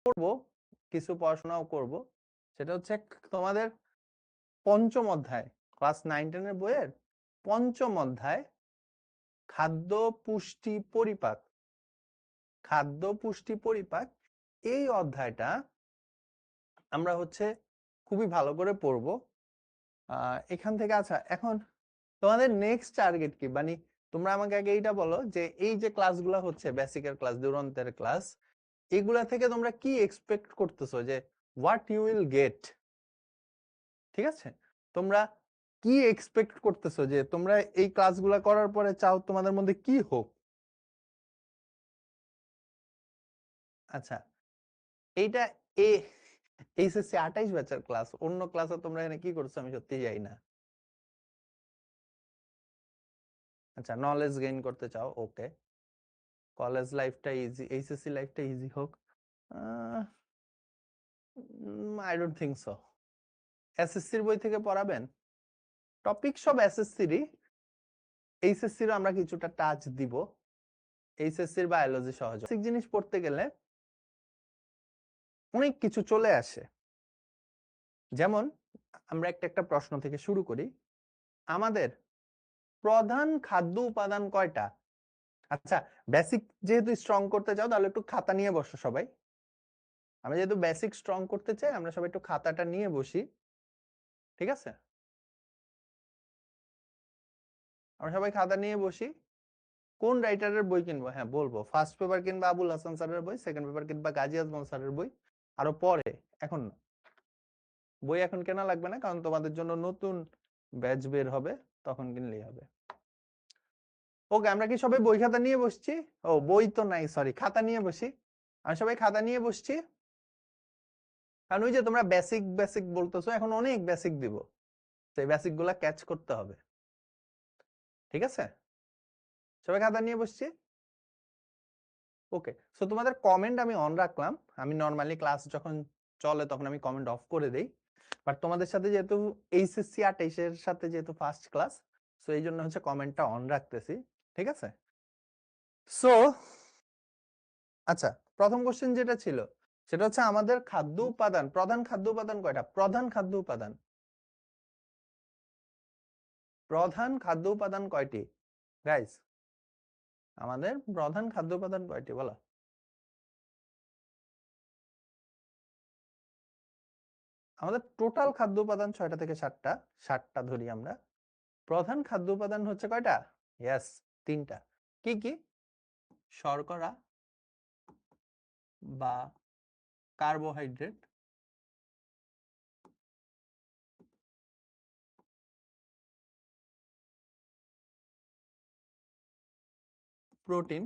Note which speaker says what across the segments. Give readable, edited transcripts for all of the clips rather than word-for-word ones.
Speaker 1: পড়বো, কিছু পড়াশোনাও করব, সেটা হচ্ছে তোমাদের পঞ্চম অধ্যায়, ক্লাস 9-10 এর বইয়ের পঞ্চম অধ্যায়, খাদ্য পুষ্টি পরিপাক। খাদ্য পুষ্টি পরিপাক এই অধ্যায়টা আমরা হচ্ছে খুবই ভালো করে পড়বো। এখান থেকে আচ্ছা, এখন তোমাদের নেক্সট টার্গেট কি? মানে তোমরা আমাকে আগে এইটা বলো যে এই যে ক্লাসগুলো হচ্ছে বেসিকের ক্লাস, দুরন্তের ক্লাস, এগুলা থেকে তোমরা কি এক্সপেক্ট করতেছো, যে হোয়াট ইউ উইল গেট? ঠিক আছে, তোমরা কি এক্সপেক্ট করতেছো যে তোমরা এই ক্লাসগুলা করার পরে চাও তোমাদের মধ্যে কি হোক? আচ্ছা, এইটা এ এইচএসসি 28 ব্যাচের ক্লাস, অন্য ক্লাসে তোমরা এখানে কি করছো আমি সত্যি জানি না। আচ্ছা, নলেজ গেইন করতে চাও, ওকে। কলেজ লাইফটা ইজি, এইচএসসি লাইফটা ইজি হোক, আই ডোন্ট থিংক সো। এসএসসির বই থেকে পড়াবেন টপিক সব এসএসসিরই, এইচএসসির আমরা কিছুটা টাচ দিব। এইচএসসির বায়োলজি সহজ, জিনিস পড়তে গেলে অনেক কিছু চলে আসে। যেমন আমরা একটা একটা প্রশ্ন থেকে শুরু করি, আমাদের প্রধান খাদ্য উপাদান কয়টা? আচ্ছা, বেসিক যেহেতু স্ট্রং করতে চাও তাহলে একটু খাতা নিয়ে বসো সবাই। আমি যেহেতু বেসিক স্ট্রং করতে চাই, আমরা সবাই একটু খাতাটা নিয়ে বসি, ঠিক আছে? আমরা সবাই খাতা নিয়ে বসি। কোন রাইটারের বই কিনবো? হ্যাঁ বলবো, ফার্স্ট পেপার কিনবা আবুল হাসান স্যারের বই, সেকেন্ড পেপার কিনবা গাজী আজমল স্যারের বই, আরো পরে, এখন না। বই এখন কেনা লাগবে না, কারণ তোমাদের জন্য নতুন ব্যাচ বের হবে, তখন কিনলেই হবে। ওকে, আমরা কি সবাই বই খাতা নিয়ে বসছি? ও বই তো নাই, সরি, খাতা নিয়ে বসি। আমি সবাই খাতা নিয়ে বসছি, কারণ ওই যে তোমরা বেসিক বেসিক বলতেছো, এখন অনেক বেসিক দিব, সেই বেসিক গুলা ক্যাচ করতে হবে, ঠিক আছে? সবাই খাতা নিয়ে বসছি, ওকে। সো তোমাদের কমেন্ট আমি অন রাখলাম, আমি নরমালি ক্লাস যখন চলে তখন আমি কমেন্ট অফ করে দেই, বাট তোমাদের সাথে যেহেতু এইচএসসি 28 এর সাথে যেহেতু ফার্স্ট ক্লাস, সো এই জন্য হচ্ছে কমেন্টটা অন রাখতেছি, ঠিক আছে? সো আচ্ছা, প্রথম কোশ্চেন যেটা ছিল সেটা হচ্ছে আমাদের খাদ্য উপাদান, প্রধান খাদ্য উপাদান কয়টা? প্রধান খাদ্য উপাদান, প্রধান খাদ্য উপাদান কয়টি গাইস? আমাদের প্রধান খাদ্য উপাদান কয়টি বলো? আমাদের টোটাল খাদ্য উপাদান 6টা থেকে 7টা, 7টা ধরি আমরা। প্রধান খাদ্য উপাদান হচ্ছে কয়টা? ইয়েস, 3টা। কি কি? শর্করা বা কার্বোহাইড্রেট, প্রোটিন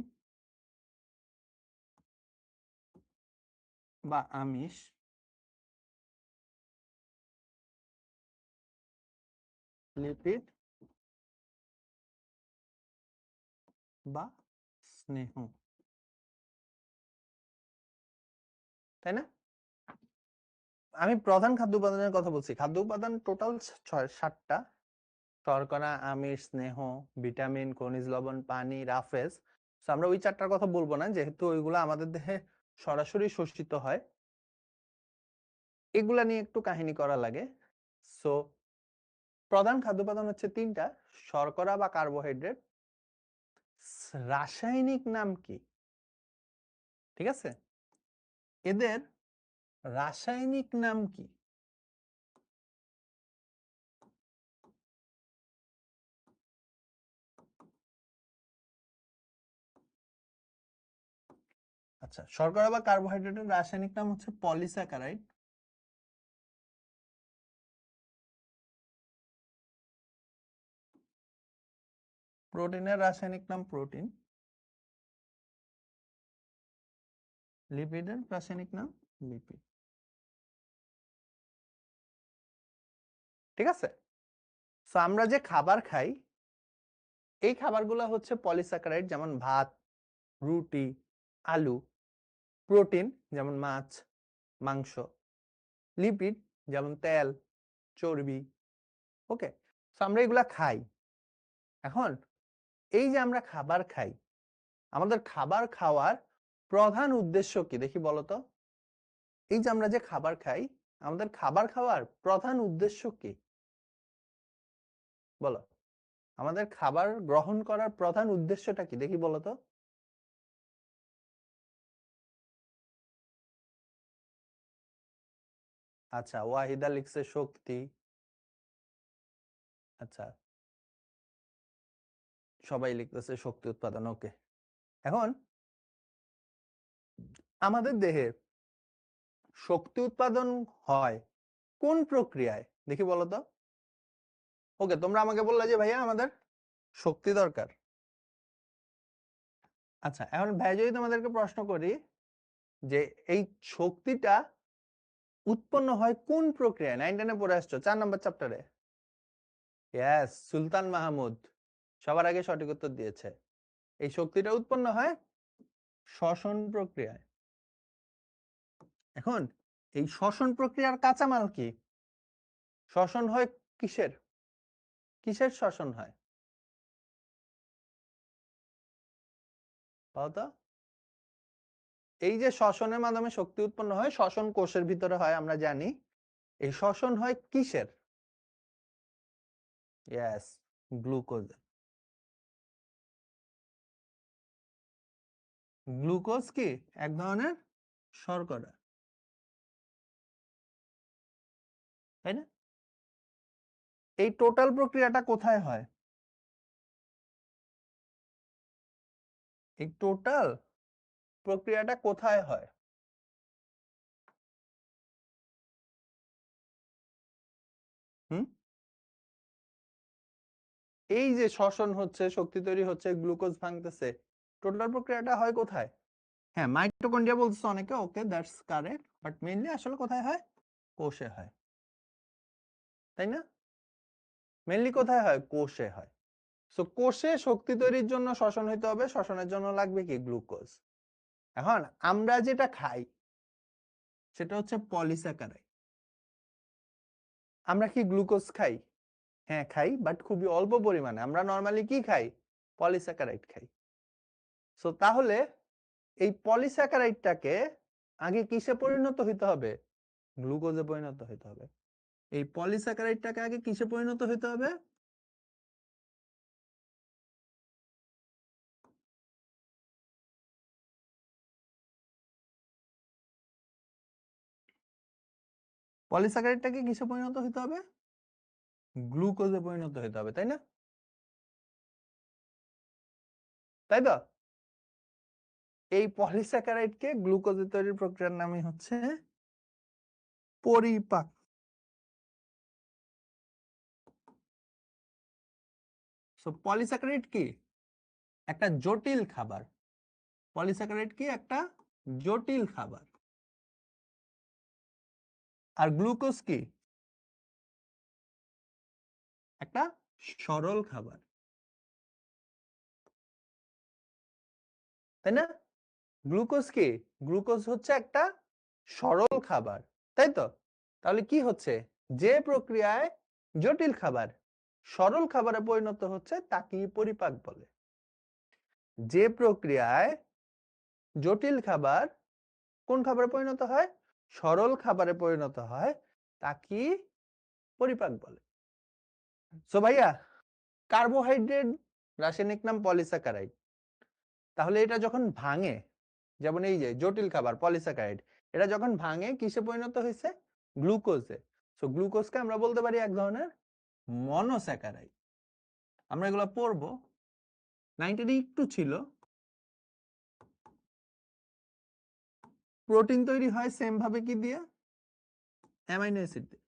Speaker 1: বা আমিষ, লিপিড বা স্নেহ, তাই না? আমি প্রধান খাদ্য উপাদানের কথা বলছি, খাদ্য উপাদান টোটাল 7টা: শর্করা, আমিষ, স্নেহ, ভিটামিন, খনিজ লবণ, পানি, রাফেজ। আমরা ওই 4টার কথা বলবো না, যেহেতু ওইগুলো আমাদের দেহে সরাসরি শোষিত হয়, এগুলা নিয়ে একটু কাহিনী করা লাগে। সো প্রধান খাদ্য উপাদান হচ্ছে 3টা: শর্করা বা কার্বোহাইড্রেট। রাসায়নিক নাম কি? ঠিক আছে, এদের রাসায়নিক নাম কি? আচ্ছা, শর্করা বা কার্বোহাইড্রেটের রাসায়নিক নাম হচ্ছে পলিস্যাকারাইড। প্রোটিনের রাসায়নিক নাম প্রোটিন। লিপিডের রাসায়নিক নাম লিপিড, ঠিক আছে? সো আমরা যে খাবার খাই, এই খাবারগুলো হচ্ছে পলিস্যাকারাইড, যেমন ভাত, রুটি, আলু। প্রোটিন যেমন মাছ, মাংস। লিপিড যেমন তেল, চর্বি। ওকে, সো আমরা এগুলা খাই। এখন এই যে আমরা খাবার খাই, আমাদের খাবার খাওয়ার প্রধান উদ্দেশ্য কি দেখি বলতো? এই যে আমরা যে খাবার খাই, আমাদের খাবার খাওয়ার প্রধান উদ্দেশ্য কি? বলো, আমাদের খাবার গ্রহণ করার প্রধান উদ্দেশ্যটা কি দেখি বলো তো। আচ্ছা, ওয়াহিদা লিখছে শক্তি। আচ্ছা, সবাই লিখতেছে শক্তি উৎপাদন। ওকে, এখন আমাদের দেহে শক্তি উৎপাদন হয় কোন প্রক্রিয়ায় দেখি বলো তো। ওকে, তোমরা আমাকে বললে যে ভাইয়া আমাদের শক্তি দরকার। আচ্ছা, এখন ভাই যদি তোমাদেরকে প্রশ্ন করি যে এই শক্তিটা উৎপন্ন হয় কোন প্রক্রিয়ায়, 9 টেনে পড়ে আসছো 4 নম্বর চ্যাপ্টারে। ইয়েস, সুলতান মাহমুদ সবার আগে সঠিক উত্তর দিয়েছে। এই শক্তিটা উৎপন্ন হয় শ্বসন প্রক্রিয়ায়। এখন এই শ্বসন প্রক্রিয়ার কাঁচামাল কি? শ্বসন হয় কিসের, কিসের শ্বসন হয় বলো তো। এই যে শ্বসনের মাধ্যমে শক্তি উৎপন্ন হয়, শ্বসন কোষের ভিতরে হয় আমরা জানি। এই শ্বসন হয় কিসের? Yes, glucose. গ্লুকোজ কি এক ধরনের শর্করা, তাই না? এই টোটাল প্রক্রিয়াটা কোথায় হয়? এই টোটাল প্রক্রিয়াটা কোথায় হয়? হুম, এই যে শ্বসন হচ্ছে, শক্তি তৈরি হচ্ছে, গ্লুকোজ ভাঙতেছে, টোটাল প্রক্রিয়াটা হয় কোথায়? হ্যাঁ, মাইটোকন্ড্রিয়া বলছে অনেকে, okay that's correct, but mainly আসলে কোথায় হয়? কোষে হয়, তাই না? মেইনলি কোথায় হয়? কোষে হয়। সো কোষে শক্তি তৈরির জন্য শ্বসন হইতে হবে, শ্বসনের জন্য লাগবে কি? গ্লুকোজ। এখন আমরা যেটা খাই সেটা হচ্ছে পলিস্যাকারাইড। আমরা কি গ্লুকোজ খাই? হ্যাঁ খাই, বাট খুবই অল্প পরিমাণে। আমরা নর্মালি কি খাই? পলিস্যাকারাইড খাই। সো তাহলে এই পলিস্যাকারাইডটাকে আগে কিসে পরিণত হইতে হবে? গ্লুকোজে পরিণত হইতে হবে। এই পলিস্যাকারাইডটাকে আগে কিসে পরিণত হইতে হবে? পলিস্যাকারাইডটাকে কিসে পরিণত হইতে হবে? গ্লুকোজে পরিণত হইতে হবে, তাই না? তাই তো? এই পলিস্যাকারাইডকে গ্লুকোজে তৈরির প্রক্রিয়ার নামই হচ্ছে পরিপাক। সো পলিস্যাকারাইড কি? একটা জটিল খাবার। পলিস্যাকারাইড কি? একটা জটিল খাবার। আর গ্লুকোজ কি? একটা সরল খাবার, তাই না? গ্লুকোজ কি? গ্লুকোজ হচ্ছে একটা সরল খাবার, তাই তো? তাহলে কি হচ্ছে? যে প্রক্রিয়ায় জটিল খাবার সরল খাবারে পরিণত হচ্ছে তাকে পরিপাক বলে। যে প্রক্রিয়ায় জটিল খাবার কোন খাবারে পরিণত হয়? সরল খাবারে পরিণত হয়, তাকে পরিপাক বলে। সো ভাইয়া, কার্বোহাইড্রেট রাসায়নিক নাম পলিস্যাকারাইড। তাহলে এটা যখন ভাঙে, যেমন এই যে জটিল খাবার পলিস্যাকারাইড, এটা যখন ভাঙে কিসে পরিণত হয়েছে? গ্লুকোজে। সো গ্লুকোজকে আমরা বলতে পারি এক ধরনের মনোস্যাকারাইড। আমরা এগুলো পড়বো, 9 একটু ছিল। প্রোটিন তৈরি হয় সেম ভাবে কি দিয়ে? অ্যামাইনো অ্যাসিড দিয়ে।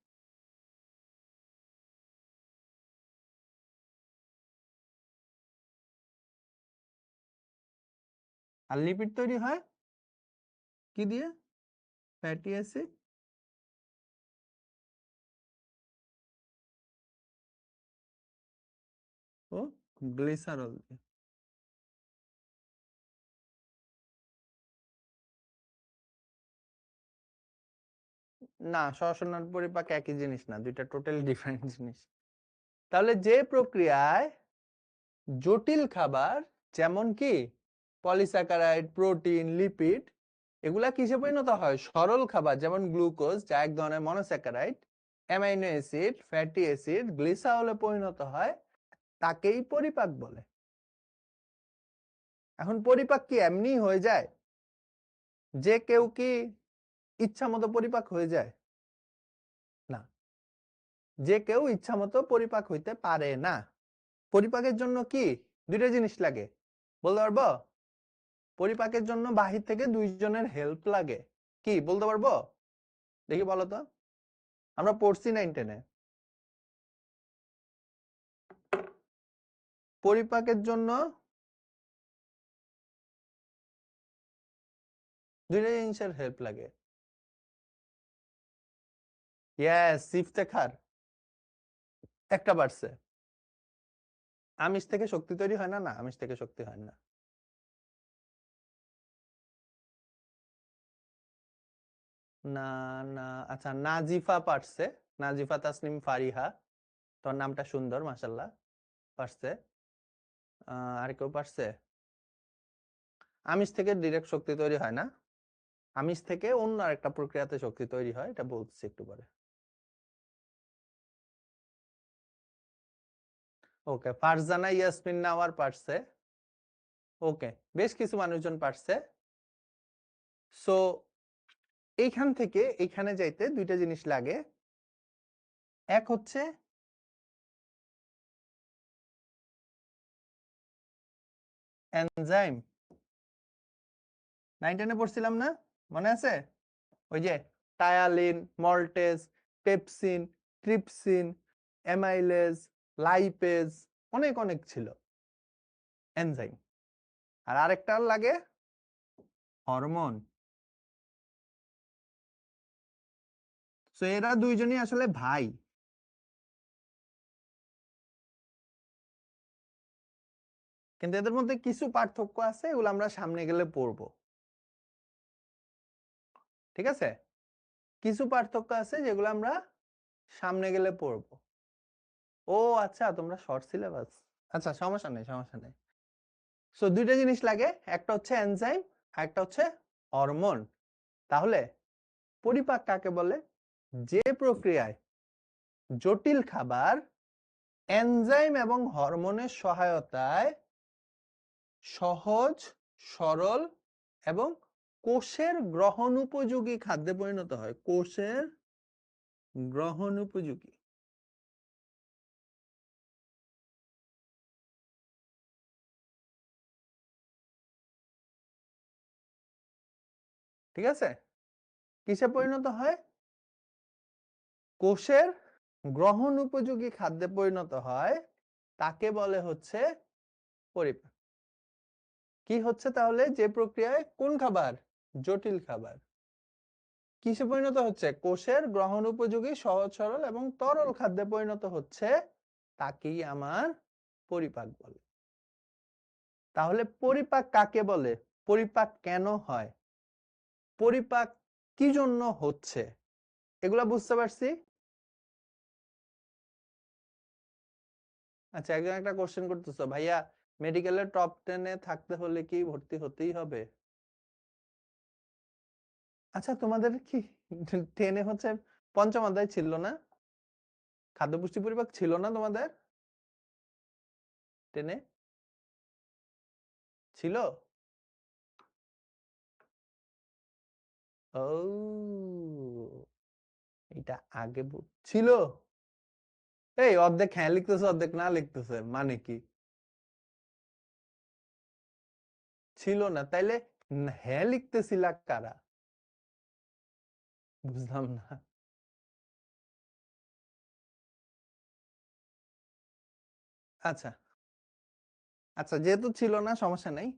Speaker 1: আর লিপিড তৈরি হয় কি দিয়ে? ফ্যাটি অ্যাসিড ও গ্লিসারল দিয়ে। না, শ্বসন আর পরিপাক একই জিনিস না, দুইটা টোটালি ডিফারেন্ট জিনিস। তাহলে যে প্রক্রিয়ায় জটিল খাবার, যেমন কি পলিস্যাকারাইড, প্রোটিন, লিপিড, এগুলা কিসে পরিণত হয়? সরল খাবার যেমন গ্লুকোজ, যা এক ধরনের monosaccharide, amino acid, fatty acid, গ্লিসারলে পরিণত হয়, তাকেই পরিপাক বলে। এখন পরিপাক কি এমনি হয়ে যায়? যে কেউ কি ইচ্ছা মতো পরিপাক হয়ে যায়? না, যে কেউ ইচ্ছা মতো পরিপাক হইতে পারে না। পরিপাকের জন্য কি দুইটা জিনিস লাগে বলতে পারবো? পরিপাকের জন্য বাহির থেকে দুইজনের হেল্প লাগে। কি বলতে পারবো? দেখি বলো তো। আমরা পড়ছি 9-10-এ পরিপাকের জন্য দুইটা জিনিসের হেল্প লাগে। ইয়েস, ইফতেখার একটা বাড়ছে। আমিষ থেকে শক্তি তৈরি হয় না? না, আমিষ থেকে শক্তি হয় না। না না, আচ্ছা নাজিফা পারছে। নাজিফা তাসনিম ফারিহা, তোর নামটা সুন্দর মাশাআল্লাহ, পারছে। আর কেউ পারছে? আমিষ থেকে ডিরেক্ট শক্তি তৈরি হয় না, আমিষ থেকে অন্য আরেকটা প্রক্রিয়াতে শক্তি তৈরি হয়, এটা বলছি একটু পরে। ওকে, ফারজানা ইয়াসমিন নাওয়ার পারছে। ওকে, বেশ কিছু মানুষজন পারছে। সো এইখান থেকে এইখানে যাইতে দুইটা জিনিস লাগে। এক হচ্ছে এনজাইম। 9-10-এ পড়ছিলাম না? মনে আছে? ওই যে ptyalin, maltase, pepsin, trypsin, amylase, lipase, অনেক অনেক ছিল এনজাইম। আর আরেকটা লাগে হরমোন। সো এরা দুইজনই আসলে ভাই, কিন্তু এদের মধ্যে কিছু পার্থক্য আছে, এগুলো আমরা সামনে গেলে পড়বো। ঠিক আছে, কিছু পার্থক্য আছে যেগুলো আমরা সামনে গেলে পড়বো। ও আচ্ছা, তোমরা শর্ট সিলেবাস। আচ্ছা, সমস্যা নেই, সমস্যা নেই। সো দুইটা জিনিস লাগে, একটা হচ্ছে এনজাইম আর একটা হচ্ছে হরমোন। তাহলে পরিপাক কাকে বলে? যে প্রক্রিয়ায় জটিল খাবার এনজাইম এবং হরমোনের সহায়তায় সহজ, সরল এবং কোষের গ্রহণ উপযোগী খাদ্যে পরিণত হয়। কোষের গ্রহণ উপযোগী। ঠিক আছে, কিসে পরিণত হয়? কোষের গ্রহণ উপযোগী খাদ্যে পরিণত হয়, তাকে বলে হচ্ছে পরিপাক। কি হচ্ছে তাহলে যে প্রক্রিয়ায় কোন খাবার? জটিল খাবার কিসে পরিণত হচ্ছে? কোষের গ্রহণ উপযোগী সহজ সরল এবং তরল খাদ্যে পরিণত হচ্ছে, তাকেই আমার পরিপাক বলে। তাহলে পরিপাক কাকে বলে? পরিপাক কেন হয়? পরিপাক কি জন্য হচ্ছে? এগুলা বুঝতে পারছি। আচ্ছা, একজন একটা কোশ্চেন করতেছো, ভাইয়া মেডিকেলের টপ 10-এ থাকতে হলে কি ভর্তি হতেই হবে? আচ্ছা, তোমাদের কি 10-এ হচ্ছে পঞ্চম অধ্যায় ছিল না? খাদ্য পুষ্টি পরিপাক ছিল না তোমাদের 10-এ? ছিল? ও, এটা আগে ছিল। এই অর্ধেক হ্যাঁ লিখতেছে অর্ধেক না লিখতেছে মানে কি? ছিল না তাইলে হ্যাঁ লিখতেছিলা কারা? বুঝলাম না। আচ্ছা আচ্ছা, যেহেতু ছিল না সমস্যা নাই।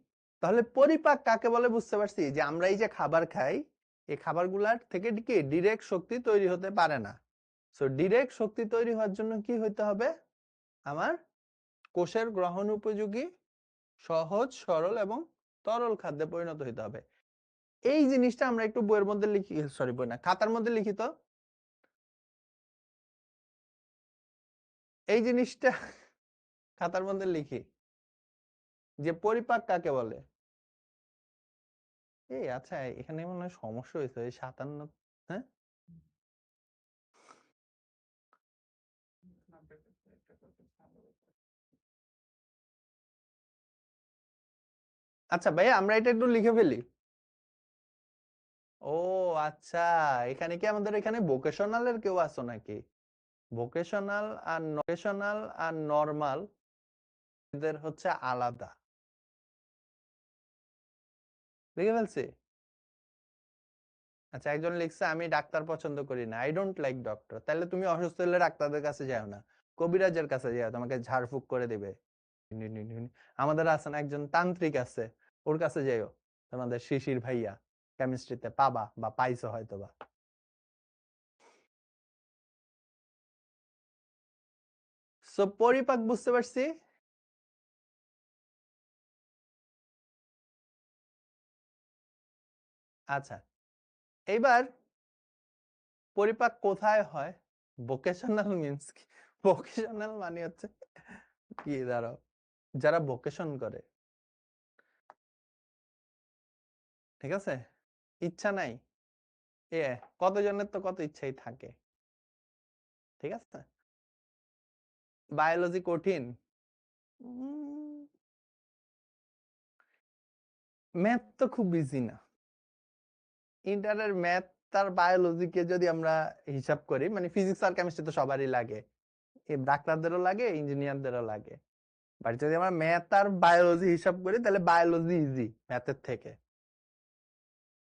Speaker 1: তাহলে পরিপাক কাকে বলে বুঝতে পারছি, যে আমরা এই যে খাবার খাই, এই খাবারগুলার থেকে কি ডিরেক্ট শক্তি তৈরি হতে পারে না। সো ডিরেক্ট শক্তি তৈরি হওয়ার জন্য কি হইতে হবে? আমার কোষের গ্রহণ উপযোগী সহজ সরল এবং তরল খাদ্যে পরিণত হইতে হবে। এই জিনিসটা আমরা একটু বইয়ের মধ্যে লিখি, সরি বই না, খাতার মধ্যে লিখি তো। এই জিনিসটা খাতার মধ্যে লিখি যে পরিপাক কাকে বলে। এই আচ্ছা, এখানে মনে হয় সমস্যা হয়েছে, ওই 57, হ্যাঁ আচ্ছা ভাইয়া, আমরা এটা একটু লিখে ফেলি। ও আচ্ছা, এখানে কি আমাদের এখানে ভোকেশনালের কেউ আছো নাকি? ভোকেশনাল আর নরমাল এদের হচ্ছে আলাদা, লিখে ফেলছি। আচ্ছা, একজন লিখছে আমি ডাক্তার পছন্দ করি না, আই ডোন্ট লাইক ডক্টর। তাহলে তুমি অসুস্থ হলে ডাক্তারদের কাছে যাও না, কবিরাজের কাছে যাও, তোমাকে ঝাড়ফুঁক করে দিবে। আমাদের আছে না একজন তান্ত্রিক আছে, ওর কাছে যাইও, তোমাদের শিশির ভাইয়া, কেমিস্ট্রিতে পাবা বা পাইছো হয়তো বা। সো পরিপাক বুঝতে পারছি। আচ্ছা, এইবার পরিপাক কোথায় হয়? ভোকেশনাল মিন্স কি? ভোকেশনাল মানে হচ্ছে কি, দাঁড়াও, যারা ভোকেশন করে, ঠিক আছে, ইচ্ছা নাই, এ কতজনের তো কত ইচ্ছাই থাকে, ঠিক আছে। বায়োলজি কঠিন, ম্যাথ তো খুব ইজি না। ইন্টারের ম্যাথ আর বায়োলজিকে যদি আমরা হিসাব করি, মানে ফিজিক্স আর কেমিস্ট্রি তো সবারই লাগে, ডাক্তারদেরও লাগে, ইঞ্জিনিয়ারদেরও লাগে। বাট যদি আমরা ম্যাথ আর বায়োলজি হিসাব করি, তাহলে বায়োলজি ইজি ম্যাথের থেকে।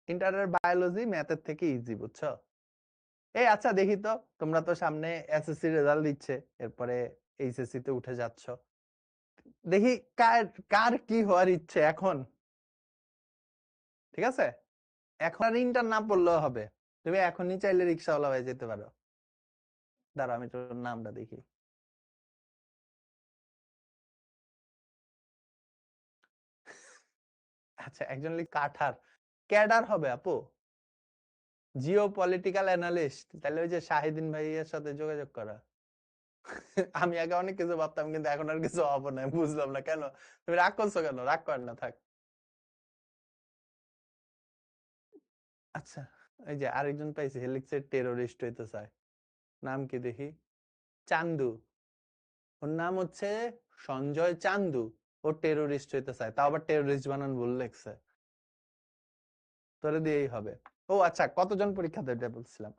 Speaker 1: ইন্টারের বায়োলজি ম্যাথের থেকে ইজি, বুঝছো? এই আচ্ছা দেখি তো, তোমরা তো সামনে এসএসসি রেজাল্ট দিচ্ছে, এরপরে এইচএসসি তে উঠে যাচ্ছ, দেখি কার কার কি হওয়ার ইচ্ছে এখন, ঠিক আছে। এখন আর ইন্টার না পড়লেও হবে, তুমি এখনই চাইলে রিক্সাওয়ালা হয়ে যেতে পারো। দাঁড়াও, আমি তোর নামটা দেখি। আচ্ছা, একজন লিখ কাঠার, ক্যাডার হবে আপু, জিও পলিটিক্যাল অ্যানালিস্ট, তাহলে ওই যে শাহিদিন ভাইয়ের সাথে যোগাযোগ করা। আমি আগে অনেক কিছু ভাবতাম, কিন্তু এখন আর কিছু হবো না, বুঝলাম না কেন। তুমি রাগ করছো কেন? রাগ কর না, থাক। আচ্ছা, এই যে আরেকজন পাইছি, হেলিক্সের টেরোরিস্ট হইতে চায়, নাম কি দেখি, চান্দু, ওর নাম হচ্ছে সঞ্জয় চান্দু। ও টেরোরিস্ট হইতে চায়, তাও আবার টেরোরিস্ট বানান ভুল লেখছে। তোরে দিয়েই হবে। ও আচ্ছা, কতজন পরীক্ষা দেবে বলছিলাম?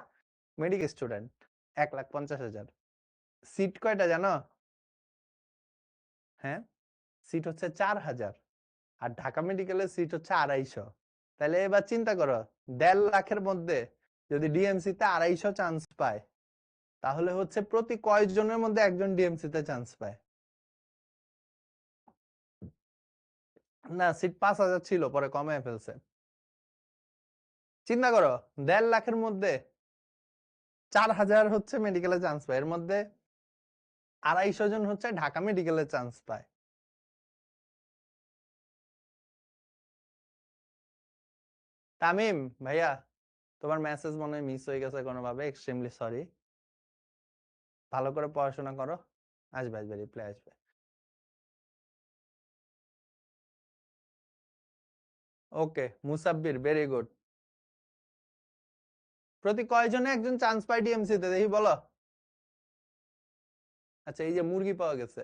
Speaker 1: Medical student 1,50,000। সিট কয়টা জানো? হ্যাঁ, সিট হচ্ছে 4,000, আর ঢাকা মেডিকেলের সিট হচ্ছে 250। তাহলে এবার চিন্তা করো, 1.5 লাখের মধ্যে যদি ডিএমসি তে 250 চান্স পায়, তাহলে হচ্ছে প্রতি কয়জনের মধ্যে একজন ডিএমসি তে চান্স পায়? না, সিট 5,000 ছিল, পরে কমায় ফেলছে। চিন্তা করো, 1.5 লাখের মধ্যে 4,000 হচ্ছে মেডিকেলে চান্স পায়, এর মধ্যে 250 জন হচ্ছে ঢাকা মেডিকেলে চান্স পায়। তামিম ভাইয়া, তোমার মেসেজ মনে হয় মিস হয়ে গেছে কোনোভাবে, এক্সট্রিমলি সরি। ভালো করে পড়াশোনা করো, আসবে আসবে, রিপ্লাই আসবে। ওকে মুসাব্বির, ভেরি গুড। প্রতি কয়জনে একজন চান্স পায় ডিএমসি তে দেখি বলো। আচ্ছা, এই যে মুরগি পাওয়া গেছে,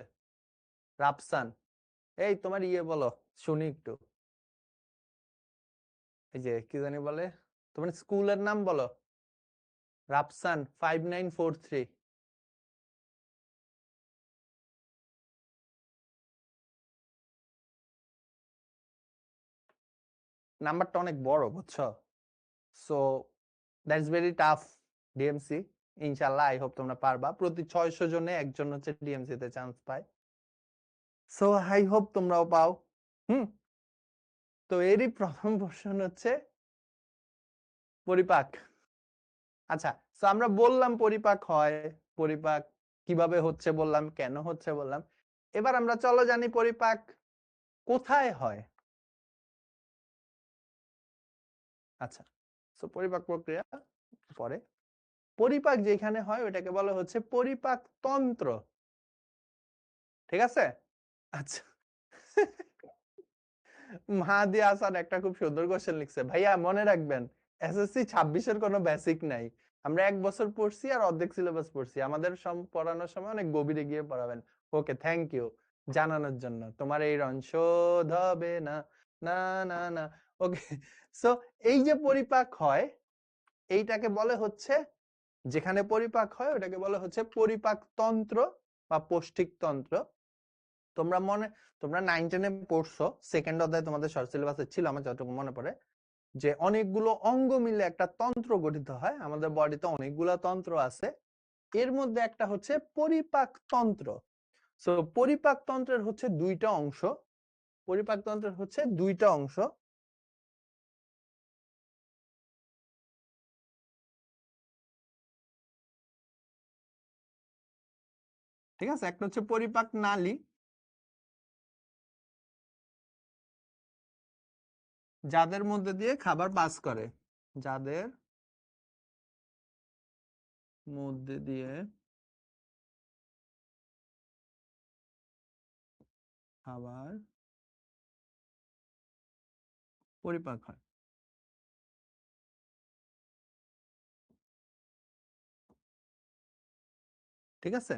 Speaker 1: রাফসান, এই তোমার ইয়ে বলো, শুনি একটু। এই যে কি জানি বলে, তোমার স্কুলের নাম বলো। রাফসান 5943। নাম্বারটা অনেক বড়, বুঝছো? So that's very tough DMC. ইনশাল্লাহ, আই হোপ তোমরা পারবা। প্রতি 600 জনে একজন হচ্ছে ডিএমসি তে চান্স পায়। সো আই হোপ তোমরাও পাও। হুম। তো এরই প্রথম প্রশ্ন হচ্ছে পরিপাক। আচ্ছা, তো আমরা বললাম পরিপাক হয়, পরিপাক কিভাবে হচ্ছে বললাম, কেন হচ্ছে বললাম। এবার আমরা চলো জানি পরিপাক কোথায় হয়। আচ্ছা, তো পরিপাক প্রক্রিয়া পরে, পরিপাক যেখানে হয় ওটাকে বলা হচ্ছে পরিপাক তন্ত্র, ঠিক আছে। আচ্ছা, মাহাদি হাসান একটা খুব সুন্দর কোশ্চেন লিখছে, ভাইয়া মনে রাখবেন এসএসসি 26-এর কোনো বেসিক নাই। আমরা 1 বছর পড়ছি আর অর্ধেক সিলেবাস পড়ছি, আমাদের পড়ানোর সময় অনেক গভীরে গিয়ে পড়াবেন। ওকে, থ্যাংক ইউ জানানোর জন্য। তোমার এই রণ শোধ হবে না, না না না। ওকে, সো এই যে পরিপাক হয় এইটাকে বলে হচ্ছে, যেখানে পরিপাক হয় ওটাকে বলে হচ্ছে পরিপাক তন্ত্র বা পৌষ্টিক তন্ত্র। তোমরা 9-10-এ পড়ছো, সেকেন্ড অধ্যায় তোমাদের শর্ট সিলেবাসে ছিল আমার যতটুকু মনে পড়ে, যে অনেকগুলো অঙ্গ মিলে একটা তন্ত্র গঠিত হয়। আমাদের বডিতে অনেকগুলো তন্ত্র আছে, এর মধ্যে একটা হচ্ছে পরিপাক তন্ত্র। সো পরিপাক তন্ত্রের হচ্ছে দুইটা অংশ, পরিপাক তন্ত্রের হচ্ছে দুইটা অংশ। ঠিক আছে, একটা হচ্ছে পরিপাক নালী, যাদের মধ্যে দিয়ে খাবার পাস করে, যাদের মধ্যে দিয়ে খাবার পরিপাক হয়। ঠিক আছে,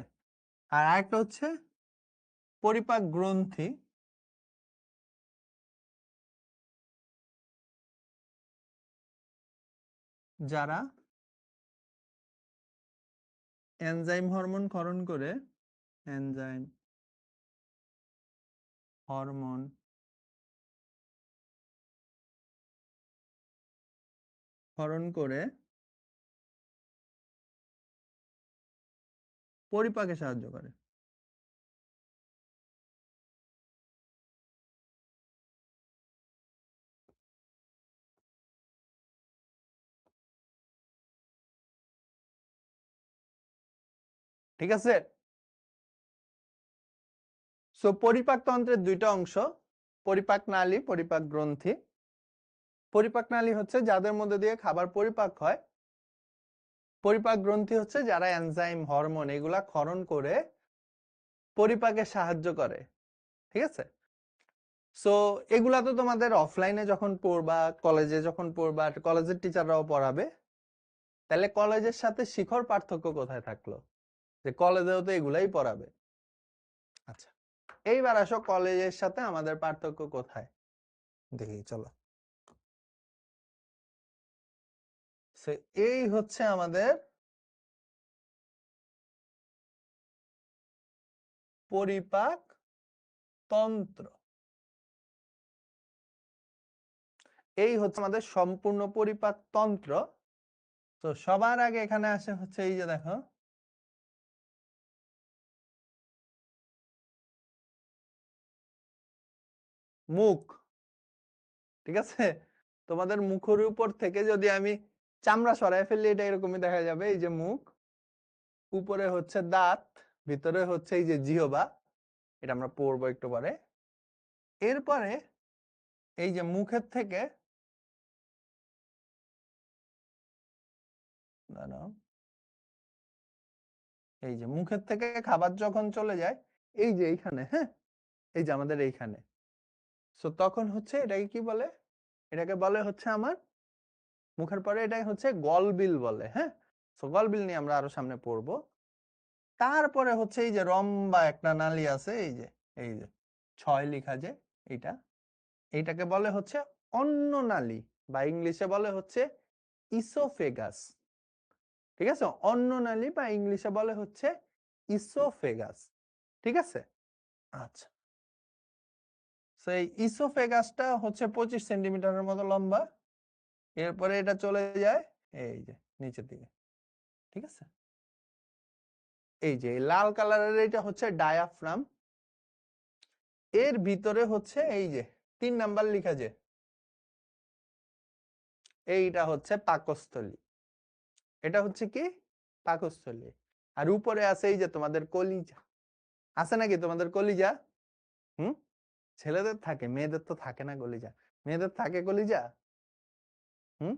Speaker 1: আর আরেকটা হচ্ছে পরিপাক গ্রন্থি, যারা এনজাইম হরমোন ক্ষরণ করে, এনজাইম হরমোন ক্ষরণ করে পরিপাকে সাহায্য করে। ঠিক আছে, সো পরিপাক তন্ত্রের দুইটা অংশ, পরিপাক নালী, পরিপাক গ্রন্থি। পরিপাক নালী হচ্ছে যাদের মধ্যে দিয়ে খাবার পরিপাক হয়, পরিপাক গ্রন্থি হচ্ছে যারা এনজাইম হরমোন এগুলা ক্ষরণ করে পরিপাকে সাহায্য করে। ঠিক আছে, সো এগুলা তো তোমাদের অফলাইনে যখন পড়বা, কলেজে যখন পড়বা, কলেজের টিচাররাও পড়াবে, তাহলে কলেজের সাথে শিক্ষার পার্থক্য কোথায় থাকলো, যে কলেজেও তো এগুলাই পড়াবে। আচ্ছা, এইবার আসো কলেজের সাথে আমাদের পার্থক্য কোথায় দেখি, চলো। এই হচ্ছে আমাদের পরিপাক তন্ত্র, এই হচ্ছে আমাদের সম্পূর্ণ পরিপাক তন্ত্র। তো সবার আগে এখানে আসে হচ্ছে এই যে দেখো মুখ। ঠিক আছে, তোমাদের মুখের উপর থেকে যদি আমি চামড়া সরাই ফেললে এটা এরকমই দেখা যাবে। এই যে মুখ, উপরে হচ্ছে দাঁত, ভিতরে হচ্ছে এই যে জিহ্বা, এটা আমরা পড়বো একটু পরে। এরপরে এই যে মুখের থেকে, দাঁড়াও, এই যে মুখের থেকে খাবার যখন চলে যায় এই যে এইখানে, হ্যাঁ, এই যে আমাদের এইখানে, সো তখন হচ্ছে এটাকে কি বলে, এটাকে বলে হচ্ছে আমার মুখের পরে এটাই হচ্ছে গলবিল বলে। হ্যাঁ, সো গলবিল নিয়ে আমরা আরো সামনে পড়বো। তারপরে হচ্ছে এই যে লম্বা একটা নালী আছে, এই যে 6 লেখা যে এইটা, এইটাকে বলে হচ্ছে অন্ন নালী, বা ইংলিশে বলে হচ্ছে ইসোফেগাস। ঠিক আছে, অন্ন নালী বা ইংলিশে বলে হচ্ছে ইসোফেগাস। ঠিক আছে, আচ্ছা, সেই ইসোফেগাসটা হচ্ছে 25 সেন্টিমিটারের মতো লম্বা। এরপরে এটা চলে যায় এই যে নিচের দিকে। ঠিক আছে, এই যে লাল কালারের এটা হচ্ছে ডায়াফ্রাম, এর ভিতরে হচ্ছে এই যে 3 নাম্বার লেখা যে এইটা হচ্ছে পাকস্থলী, এটা হচ্ছে কি পাকস্থলী। আর উপরে আছে এই যে তোমাদের কলিজা, আছে নাকি তোমাদের কলিজা? হুম, ছেলেদের থাকে, মেয়েদের তো থাকে না কলিজা। মেয়েদের থাকে কলিজা? হুম,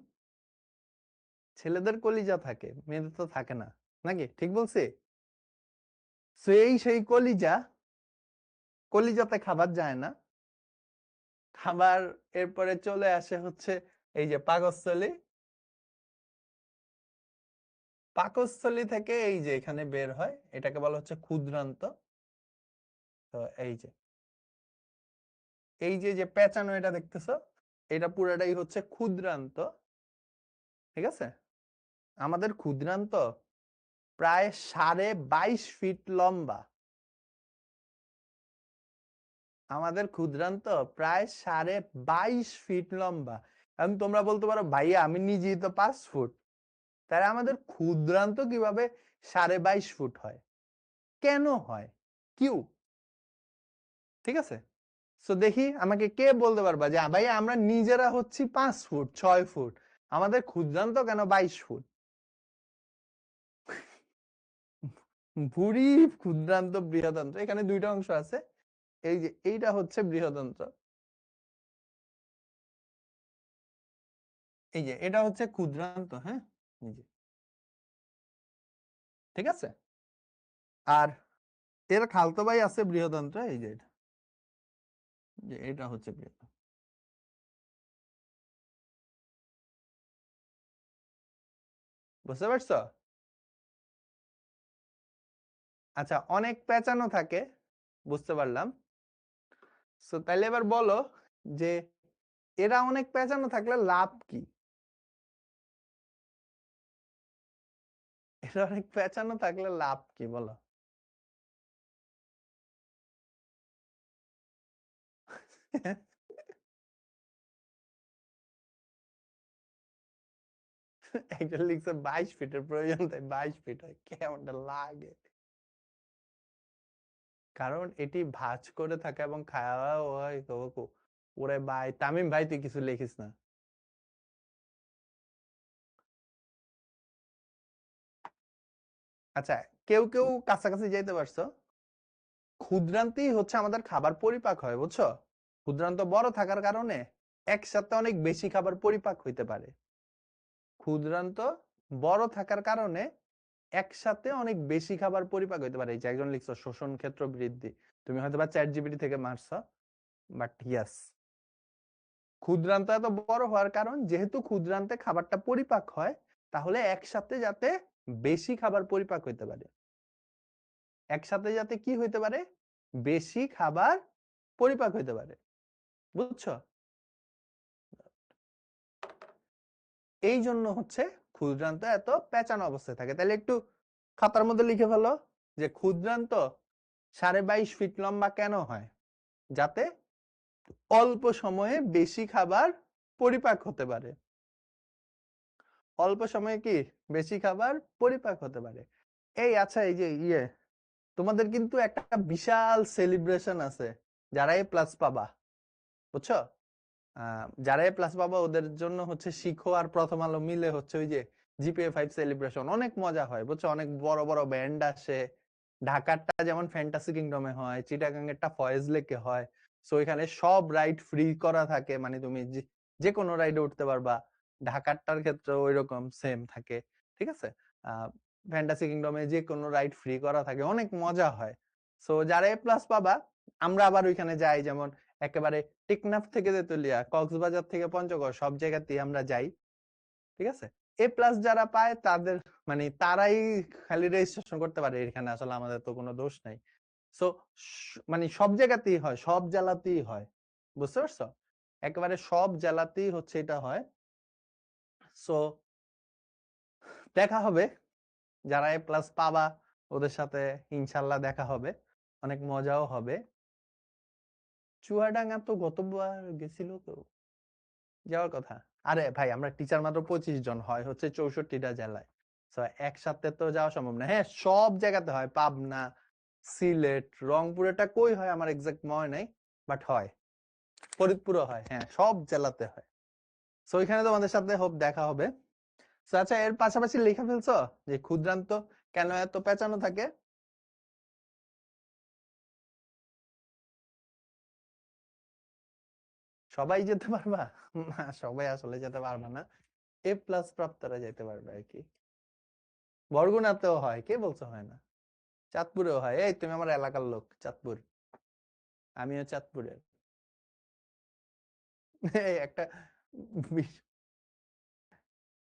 Speaker 1: ছেলেদের কলিজা থাকে, মেয়েদের তো থাকে না, নাকি ঠিক বলছি? সেই কলিজা, কলিজাতে খাবার যায় না, আবার এরপরে চলে আসে হচ্ছে এই যে পাকস্থলী। পাকস্থলী থেকে এই যে এখানে বের হয়, এটাকে বলা হচ্ছে ক্ষুদ্রান্ত। তো এই যে যে পেঁচানো এটা দেখতেছো, এটা পুরাটাই হচ্ছে ক্ষুদ্রান্ত। ঠিক আছে, আমাদের ক্ষুদ্রান্ত প্রায় 22.5 ফিট লম্বা। আমাদের ক্ষুদ্রান্ত প্রায় 22.5 ফিট লম্বা। এখন তোমরা বলতে পারো ভাইয়া আমি নিজেই তো 5 ফুট, তাহলে আমাদের ক্ষুদ্রান্ত কিভাবে 22.5 ফুট হয়, কেন হয়, কিউ? ঠিক আছে, তো দেখি আমাকে কে বলতে পারবা যে ভাইয়া আমরা নিজেরা হচ্ছি 5 ফুট 6 ফুট, আমাদের ক্ষুদ্রান্ত কেন 22 ফুট? ভুরি, ক্ষুদ্রান্ত, বৃহদান্ত্র, এখানে দুইটা অংশ আছে। এই যে এইটা হচ্ছে বৃহদান্ত্র, এই যে এটা হচ্ছে ক্ষুদ্রান্ত। হ্যাঁ, এই যে, ঠিক আছে। আর এর খালতো ভাই আছে বৃহদান্ত্র, এই যে এটা, যে এটা হচ্ছে বৃহদান্ত্র। বুঝতে পারছো? আচ্ছা, অনেক পেঁচানো থাকে, বুঝতে পারলাম। সো তাহলে এবার বলো যে এরা অনেক পেঁচানো থাকলে লাভ কি? এরা অনেক পেঁচানো থাকলে লাভ কি বলো? একটা লিখছে 22 ফিটের প্রয়োজন, তাই 22 ফিট হয়, কেমনটা লাগে। কারণ এটি ভাঁজ করে থাকে এবং খাওয়া হয়। ওরে ভাই তামিম ভাই, তুই কিছু লিখিস না। আচ্ছা, কেউ কেউ কাছাকাছি যাইতে পারছো। ক্ষুদ্রান্তেই হচ্ছে আমাদের খাবার পরিপাক হয়, বুঝছো? ক্ষুদ্রান্ত বড় থাকার কারণে একসাথে অনেক বেশি খাবার পরিপাক হইতে পারে। ক্ষুদ্রান্ত বড় থাকার কারণে একসাথে অনেক বেশি খাবার পরিপাক হইতে পারে। এই যে একজন লিখছো শোষণ ক্ষেত্র বৃদ্ধি, তুমি হয়তো বা চ্যাট জিপিটি থেকে মারছো, বাট ইয়াস, ক্ষুদ্রান্ত এত বড় হওয়ার কারণ যেহেতু ক্ষুদ্রান্তে খাবারটা পরিপাক হয়, তাহলে একসাথে যাতে বেশি খাবার পরিপাক হইতে পারে, একসাথে যাতে কি হইতে পারে, বেশি খাবার পরিপাক হইতে পারে, বুঝছো? এই জন্য হচ্ছে ক্ষুদ্রান্ত এত পেঁচানো অবস্থায় থাকে। তাহলে একটু খাতার মধ্যে লিখে ফেলো যে ক্ষুদ্রান্ত 22.5 ফিট লম্বা কেন হয়? যাতে অল্প সময়ে বেশি খাবার পরিপাক হতে পারে। অল্প সময়ে কি বেশি খাবার পরিপাক হতে পারে। এই আচ্ছা, এই যে তোমাদের কিন্তু একটা বিশাল সেলিব্রেশন আছে যারা এ প্লাস পাবা, বুঝছো? যারা এ প্লাস পাবা ওদের জন্য হচ্ছে শিখো আর প্রথম আলো মিলে হচ্ছে ওই যে জিপিএ 5 সেলিব্রেশন, অনেক মজা হয়, বুঝছো? অনেক বড় বড় ব্যান্ড আসে। ঢাকারটা যেমন ফ্যান্টাসি কিংডমে হয়, চিটাগাং এরটা ফয়েজ লেকে হয়। সো এখানে সব রাইড ফ্রি করা থাকে, মানে তুমি যে কোনো রাইডে উঠতে পারবা। ঢাকারটার ক্ষেত্রে ওই রকম সেম থাকে, ঠিক আছে। ফ্যান্টাসি কিংডমে যে কোনো রাইড ফ্রি করা থাকে, অনেক মজা হয়। সো যারা এ প্লাস পাবা, আমরা আবার ওইখানে যাই, যেমন একেবারে টেকনাফ থেকে তেতুলিয়া, কক্সবাজার থেকে পঞ্চগড়, সব জায়গাতেই আমরা যাই, ঠিক আছে। এ প্লাস যারা পায় তাদের, মানে তারাই খালি রেজিস্ট্রেশন করতে পারে এখানে, আসলে আমাদের তো কোনো দোষ নাই। সো মানে সব জায়গাতেই হয়, সব জেলাতেই হয়, বুঝতে পারছো? একেবারে সব জেলাতেই হচ্ছে এটা হয়। সো দেখা হবে, যারা এ প্লাস পাবা ওদের সাথে ইনশাল্লাহ দেখা হবে, অনেক মজাও হবে। চুয়াডাঙ্গা তো গতবার গেছিল তো, যাওয়ার কথা। আরে ভাই আমরা টিচার মাত্র 25 জন, হয় হচ্ছে 64টা জেলায়। তো একসাথে তো যাওয়া সম্ভব না। হ্যাঁ, সব জায়গাতে হয়, পাবনা, সিলেট, রংপুরেটা কই হয় আমার এক্সাক্ট মনে নাই, বাট হয়। ফরিদপুরও হয়, হ্যাঁ সব জেলাতে হয়। সো ওইখানে তোমাদের সাথে হোপ দেখা হবে। So, আচ্ছা, এর পাশাপাশি লিখে ফেলছো যে ক্ষুদ্রান্ত কেন এত পেঁচানো থাকে? সবাই যেতে পারবা? না, সবাই আসলে যেতে পারবা না, এ প্লাস প্রাপ্তরা যেতে পারবে আর কি। বরগুনাতেও হয়, কে বলছো হয় না? চাঁদপুরেও হয়। এই তুমি আমার এলাকার লোক, চাঁদপুর, আমিও চাঁদপুরের। একটা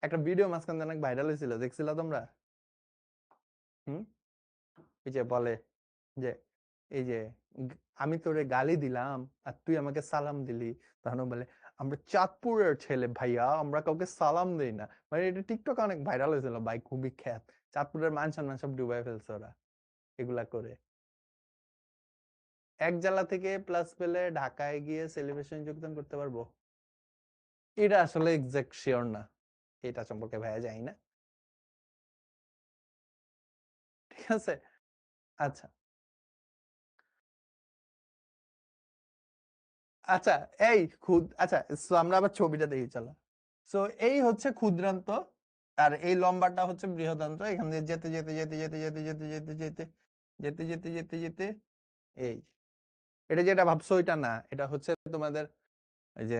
Speaker 1: একটা ভিডিও মাঝখানে অনেক ভাইরাল হয়েছিল, দেখছিল তোমরা? হুম, এই যে বলে যে এই যে আমি তোরে গালি দিলাম আর তুই আমাকে সালাম দিলি, তখন বলে আমরা চাঁদপুরের ছেলে ভাইয়া, আমরা কাউকে সালাম দেই না। মানে এটা টিকটক অনেক ভাইরাল হয়েছিল ভাই, খুবই খ্যাত। চাঁদপুরের মান সম্মান সব ডুবাই ফেলছে ওরা এগুলা করে। এক জেলা থেকে প্লাস পেলে ঢাকায় গিয়ে সেলিব্রেশন যোগদান করতে পারবো, এটা আসলে এক্সাক্ট শিওর না, এটা সম্পর্কে ভাইয়া জানি না। ঠিক আছে, আচ্ছা আচ্ছা। এই আচ্ছা, so আমরা আবার ছবিটা দেখি চলো। সো এই হচ্ছে ক্ষুদ্রান্ত, আর এই লম্বাটা হচ্ছে বৃহদান্ত। এখান দিয়ে যেতে যেতে যেতে যেতে যেতে যেতে যেতে যেতে যেতে যেতে যেতে যেতে এই, এটা যেটা ভাবছো ওইটা না, এটা হচ্ছে তোমাদের এই যে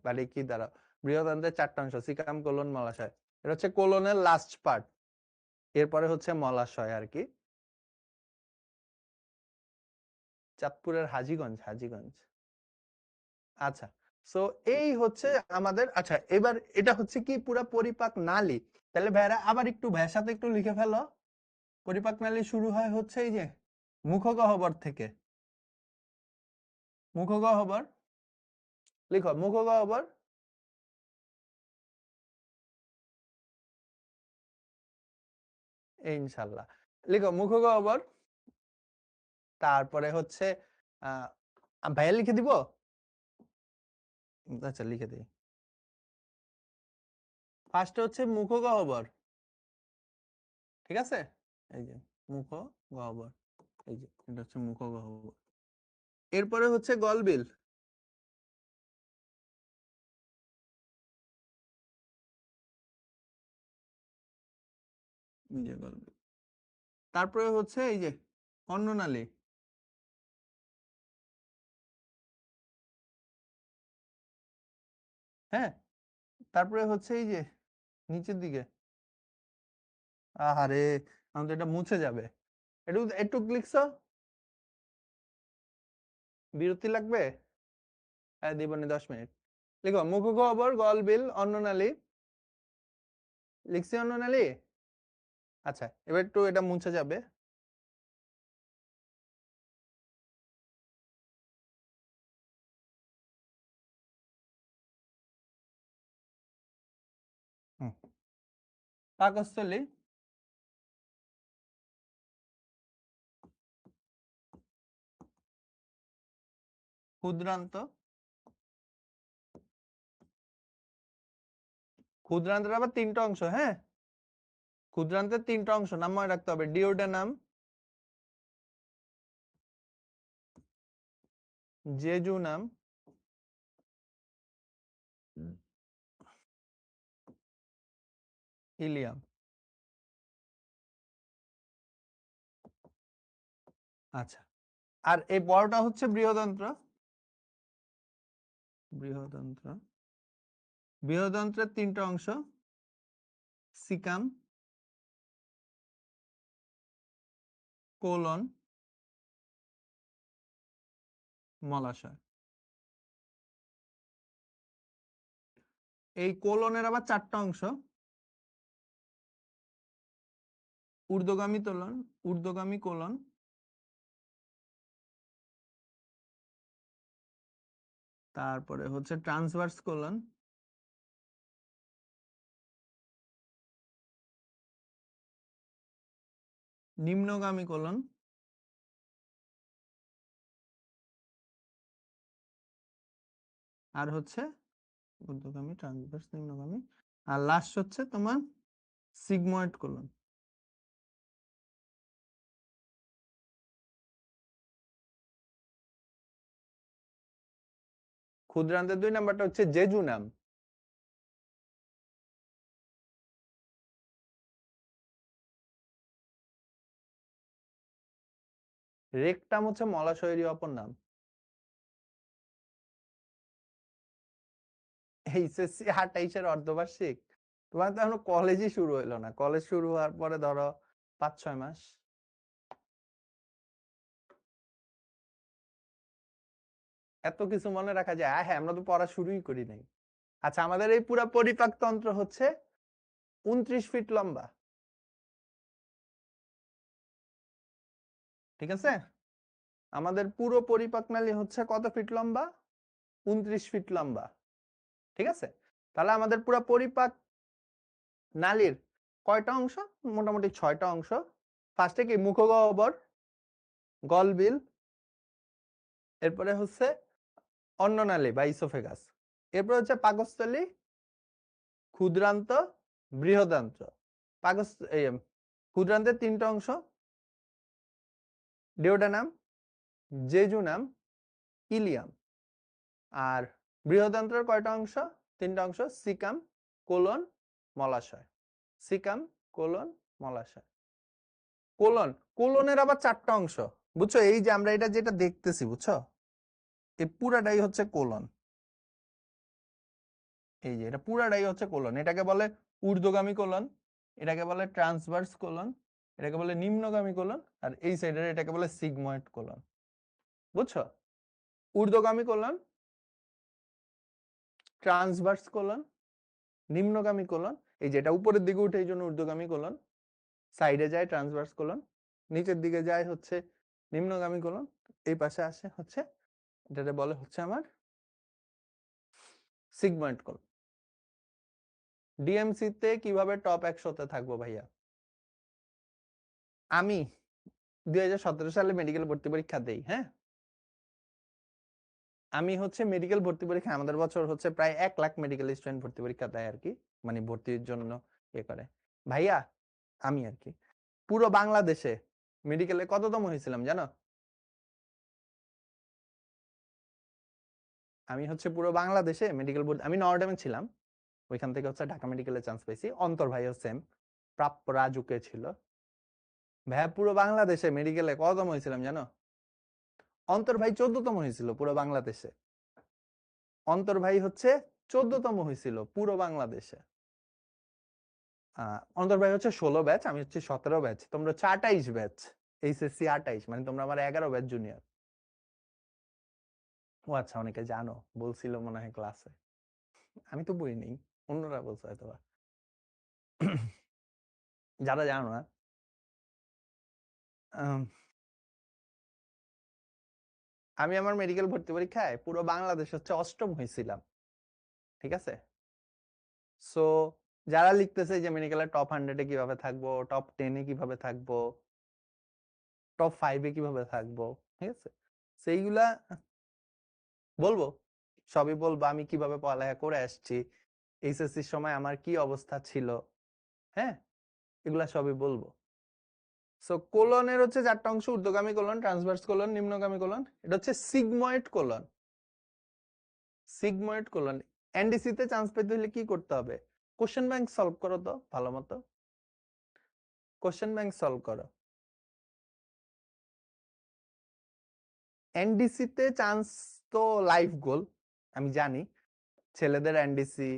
Speaker 1: বাড়ি কি দ্বারা বৃহদান্তের চারটা অংশ, সিকাম কোলন মলাশয়। এটা হচ্ছে কোলনের লাস্ট পার্ট, এরপরে হচ্ছে মলাশয় আর কি। চাঁদপুরের হাজীগঞ্জ, হাজীগঞ্জ। আচ্ছা, সো এই হচ্ছে আমাদের। আচ্ছা এবার এটা হচ্ছে কি পুরা পরিপাক নালী। তাহলে ভাইরা আবার একটু ভাইয়ের সাথে একটু লিখে ফেলো। পরিপাক নালী শুরু হয় হচ্ছে এই যে মুখগহ্বর থেকে। মুখগহ্বর, লিখো মুখগহ্বর। ইনশাল্লাহ, লিখো মুখগহ্বর। তারপরে হচ্ছে আহ ভাইয়া লিখে দিব। আচ্ছা লিখে দিই। ফার্স্ট হচ্ছে মুখগহ্বর, ঠিক আছে? এই যে মুখগহ্বর, এই যে এটা হচ্ছে মুখগহ্বর। এরপরে হচ্ছে গলবিল, এই যে গলবিল। তারপরে হচ্ছে এই যে অন্ননালী, হ্যাঁ। তারপরে হচ্ছে এই যে নিচের দিকে, আহারে আমাদের এটা মুছে যাবে, একটু একটু লিখছো, বিরতি লাগবে। হ্যাঁ দিবনি 10 মিনিট। লিখো মুখগহ্বর, গলবিল, অন্ননালী। লিখছি অন্ননালী। আচ্ছা এবার একটু এটা মুছে যাবে। হুম, পাকস্থলী, ক্ষুদ্রান্ত। ক্ষুদ্রান্তের আবার তিনটা অংশ, হ্যাঁ। ক্ষুদ্রান্তের তিনটা অংশ নাম মনে রাখতে হবে, ডিওডেনাম, জেজুনাম, ইলিয়াম। আচ্ছা, আর এই বড়টা হচ্ছে বৃহদন্ত্র। বৃহদন্ত্র, বৃহদন্ত্রের তিনটা অংশ, সিকাম, কোলন, মলাশয়। এই কোলনের আবার চারটা অংশ, ঊর্ধ্বগামী তোলন, ঊর্ধ্বগামী কোলন, তারপরে হচ্ছে ট্রান্সভার্স কোলন, নিম্নগামী কোলন, আর হচ্ছে ঊর্ধ্বগামী, ট্রান্সভার্স, নিম্নগামী, আর লাস্ট হচ্ছে তোমার সিগময়েড কোলন। ক্ষুদ্রান্তের 2 নাম্বারটা হচ্ছে জেজুনাম। রেকটাম হচ্ছে মলাশয়েরই অপর নাম। এইচএসসি 28-এর অর্ধবার্ষিক, তোমার তো এখনো কলেজই শুরু হইলো না, কলেজ শুরু হওয়ার পরে ধরো 5-6 মাস। এত কিছু মনে রাখা যায়? হ্যাঁ, আমরা তো পড়া শুরুই করি নাই। আচ্ছা, আমাদের এই পুরা পরিপাক তন্ত্র হচ্ছে 29 ফিট লম্বা, ঠিক আছে? আমাদের পুরো পরিপাক নালী হচ্ছে কত ফিট লম্বা? 29 ফিট লম্বা, ঠিক আছে? তাহলে আমাদের পুরো পরিপাক নালীর কয়টা অংশ? মোটামুটি 6টা অংশ। ফার্স্টে কি মুখগহ্বর, গলবিল, এরপরে হচ্ছে অন্ননালী বা ইসোফেগাস, এরপর হচ্ছে পাকস্থলী, ক্ষুদ্রান্ত, বৃহদান্ত্র। ক্ষুদ্রান্তের 3টা অংশ, ডিওডানাম, জেজুনাম, ইলিয়াম। আর বৃহদান্ত্রের কয়টা অংশ? 3টা অংশ, সিকাম, কোলন, মলাশয়। সিকাম, কোলন, মলাশয়। কোলনের আবার 4টা অংশ, বুঝছো? এই যে আমরা এটা যেটা দেখতেছি, বুঝছো, এই পুরাটাই হচ্ছে কোলন। এই যে এটা পুরাটাই হচ্ছে কোলন। এটাকে বলে ঊর্ধ্বগামী কোলন, এটাকে বলে ট্রান্সভার্স কোলন, এটাকে বলে নিম্নগামী কোলন, আর এই সাইডের এটাকে বলে সিগময়েড কোলন, বুঝছো? ঊর্ধ্বগামী কোলন, ট্রান্সভার্স কোলন, নিম্নগামী কোলন। এই যেটা উপরের দিকে উঠে এই জন্য ঊর্ধ্বগামী কোলন, সাইডে যায় ট্রান্সভার্স কোলন, নিচের দিকে যায় হচ্ছে নিম্নগামী কোলন, এই পাশে আসে হচ্ছে, এটাকে বলে হচ্ছে আমার সিগময়েড কোলন। ডিএমসি তে কিভাবে টপ 100-তে থাকবো ভাইয়া? আমি 2017 সালে মেডিকেল ভর্তি পরীক্ষা দেই, হ্যাঁ? আমি হচ্ছে মেডিকেল ভর্তি পরীক্ষা, আমাদের বছর হচ্ছে প্রায় 1 লাখ মেডিকেল স্টুডেন্ট ভর্তি পরীক্ষা দেয় আর কি, মানে ভর্তির জন্য এ করে ভাইয়া। আমি আর কি পুরো বাংলাদেশে মেডিকেলে কততম হয়েছিলাম জানো? আমি হচ্ছে পুরো বাংলাদেশে মেডিকেল ভর্তি, আমি নরডামে ছিলাম, ওইখান থেকে হচ্ছে ঢাকা মেডিকেলে চান্স পেয়েছি। অন্তর ভাইও সেম, প্রাপ্য রাজুকে ছিল। ভাইয়া পুরো বাংলাদেশে মেডিকেলে কততম হয়েছিলাম জানো? অন্তর ভাই 14তম হয়েছিল পুরো বাংলাদেশে। অন্তর ভাই হচ্ছে 14তম হয়েছিল পুরো বাংলাদেশে। অন্তর ভাই হচ্ছে 16 ব্যাচ, আমি হচ্ছে 17 ব্যাচ, তোমরা হচ্ছে 28 ব্যাচ, এইচএসসি 28, মানে তোমরা আমার 11 ব্যাচ জুনিয়র। ও আচ্ছা, অনেকে জানো, বলছিল মনে হয় ক্লাসে, আমি তো বই নেই, অন্যরা বলছে হয়তো। যারা জানো না, আমি আমার মেডিকেল ভর্তি পরীক্ষায় পুরো বাংলাদেশ হচ্ছে 8ম হয়েছিলাম, ঠিক আছে? সো যারা লিখতেছে যে মেডিকেলের টপ 100-এ কিভাবে থাকবো, টপ 10-এ কিভাবে থাকবো, টপ 5-এ কিভাবে থাকবো, ঠিক আছে, সেইগুলা বলবো, সবই বলবো। আমি কিভাবে পড়ালেখা করে আসছি, এইচএসসির সময় আমার কি অবস্থা ছিল, হ্যাঁ, এগুলা সবই বলবো। সো কোলনের হচ্ছে 4টা অংশ, ঊর্ধ্বগামী কোলন, ট্রান্সভার্স কোলন, নিম্নগামী কোলন। এটা হচ্ছে sigmoid colon. Sigmoid colon. NDC তে চান্স পেতে হলে কি করতে হবে? কোশ্চেন ব্যাংক সলভ করো তো ভালো মতো, কোশ্চেন ব্যাংক সলভ করো। এনডিসি তে চান্স তো লাইফ গোল, আমি জানি, ছেলেদের এনডিসি,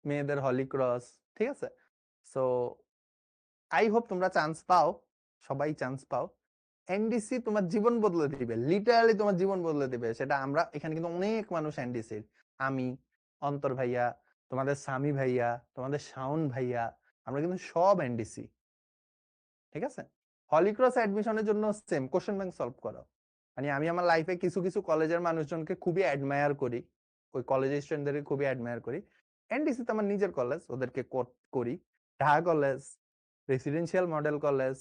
Speaker 1: মেয়েদের হলিক্রস, ঠিক আছে? সো আই হোপ তোমরা চান্স পাও, সবাই চান্স পাও। এনডিসি তোমার জীবন বদলে দিবে, লিটারালি তোমার জীবন বদলে দিবে। সেটা আমরা এখানে কিন্তু অনেক মানুষ এনডিসির, আমি, অন্তর ভাইয়া, তোমাদের সামি ভাইয়া, তোমাদের শাওন ভাইয়া, আমরা কিন্তু সব এনডিসি, ঠিক আছে? হলিক্রস অ্যাডমিশনের জন্য সেম, কোশ্চেন ব্যাংক সলভ করো। মানে আমি আমার লাইফে কিছু কিছু কলেজের মানুষজনকে খুবই অ্যাডমায়ার করি, ওই কলেজের স্টুডেন্টদেরকে খুবই অ্যাডমায়ার করি। এনডিসি তো আমার নিজের কলেজ, ওদেরকে কোট করি। Dhaka college, residential model college,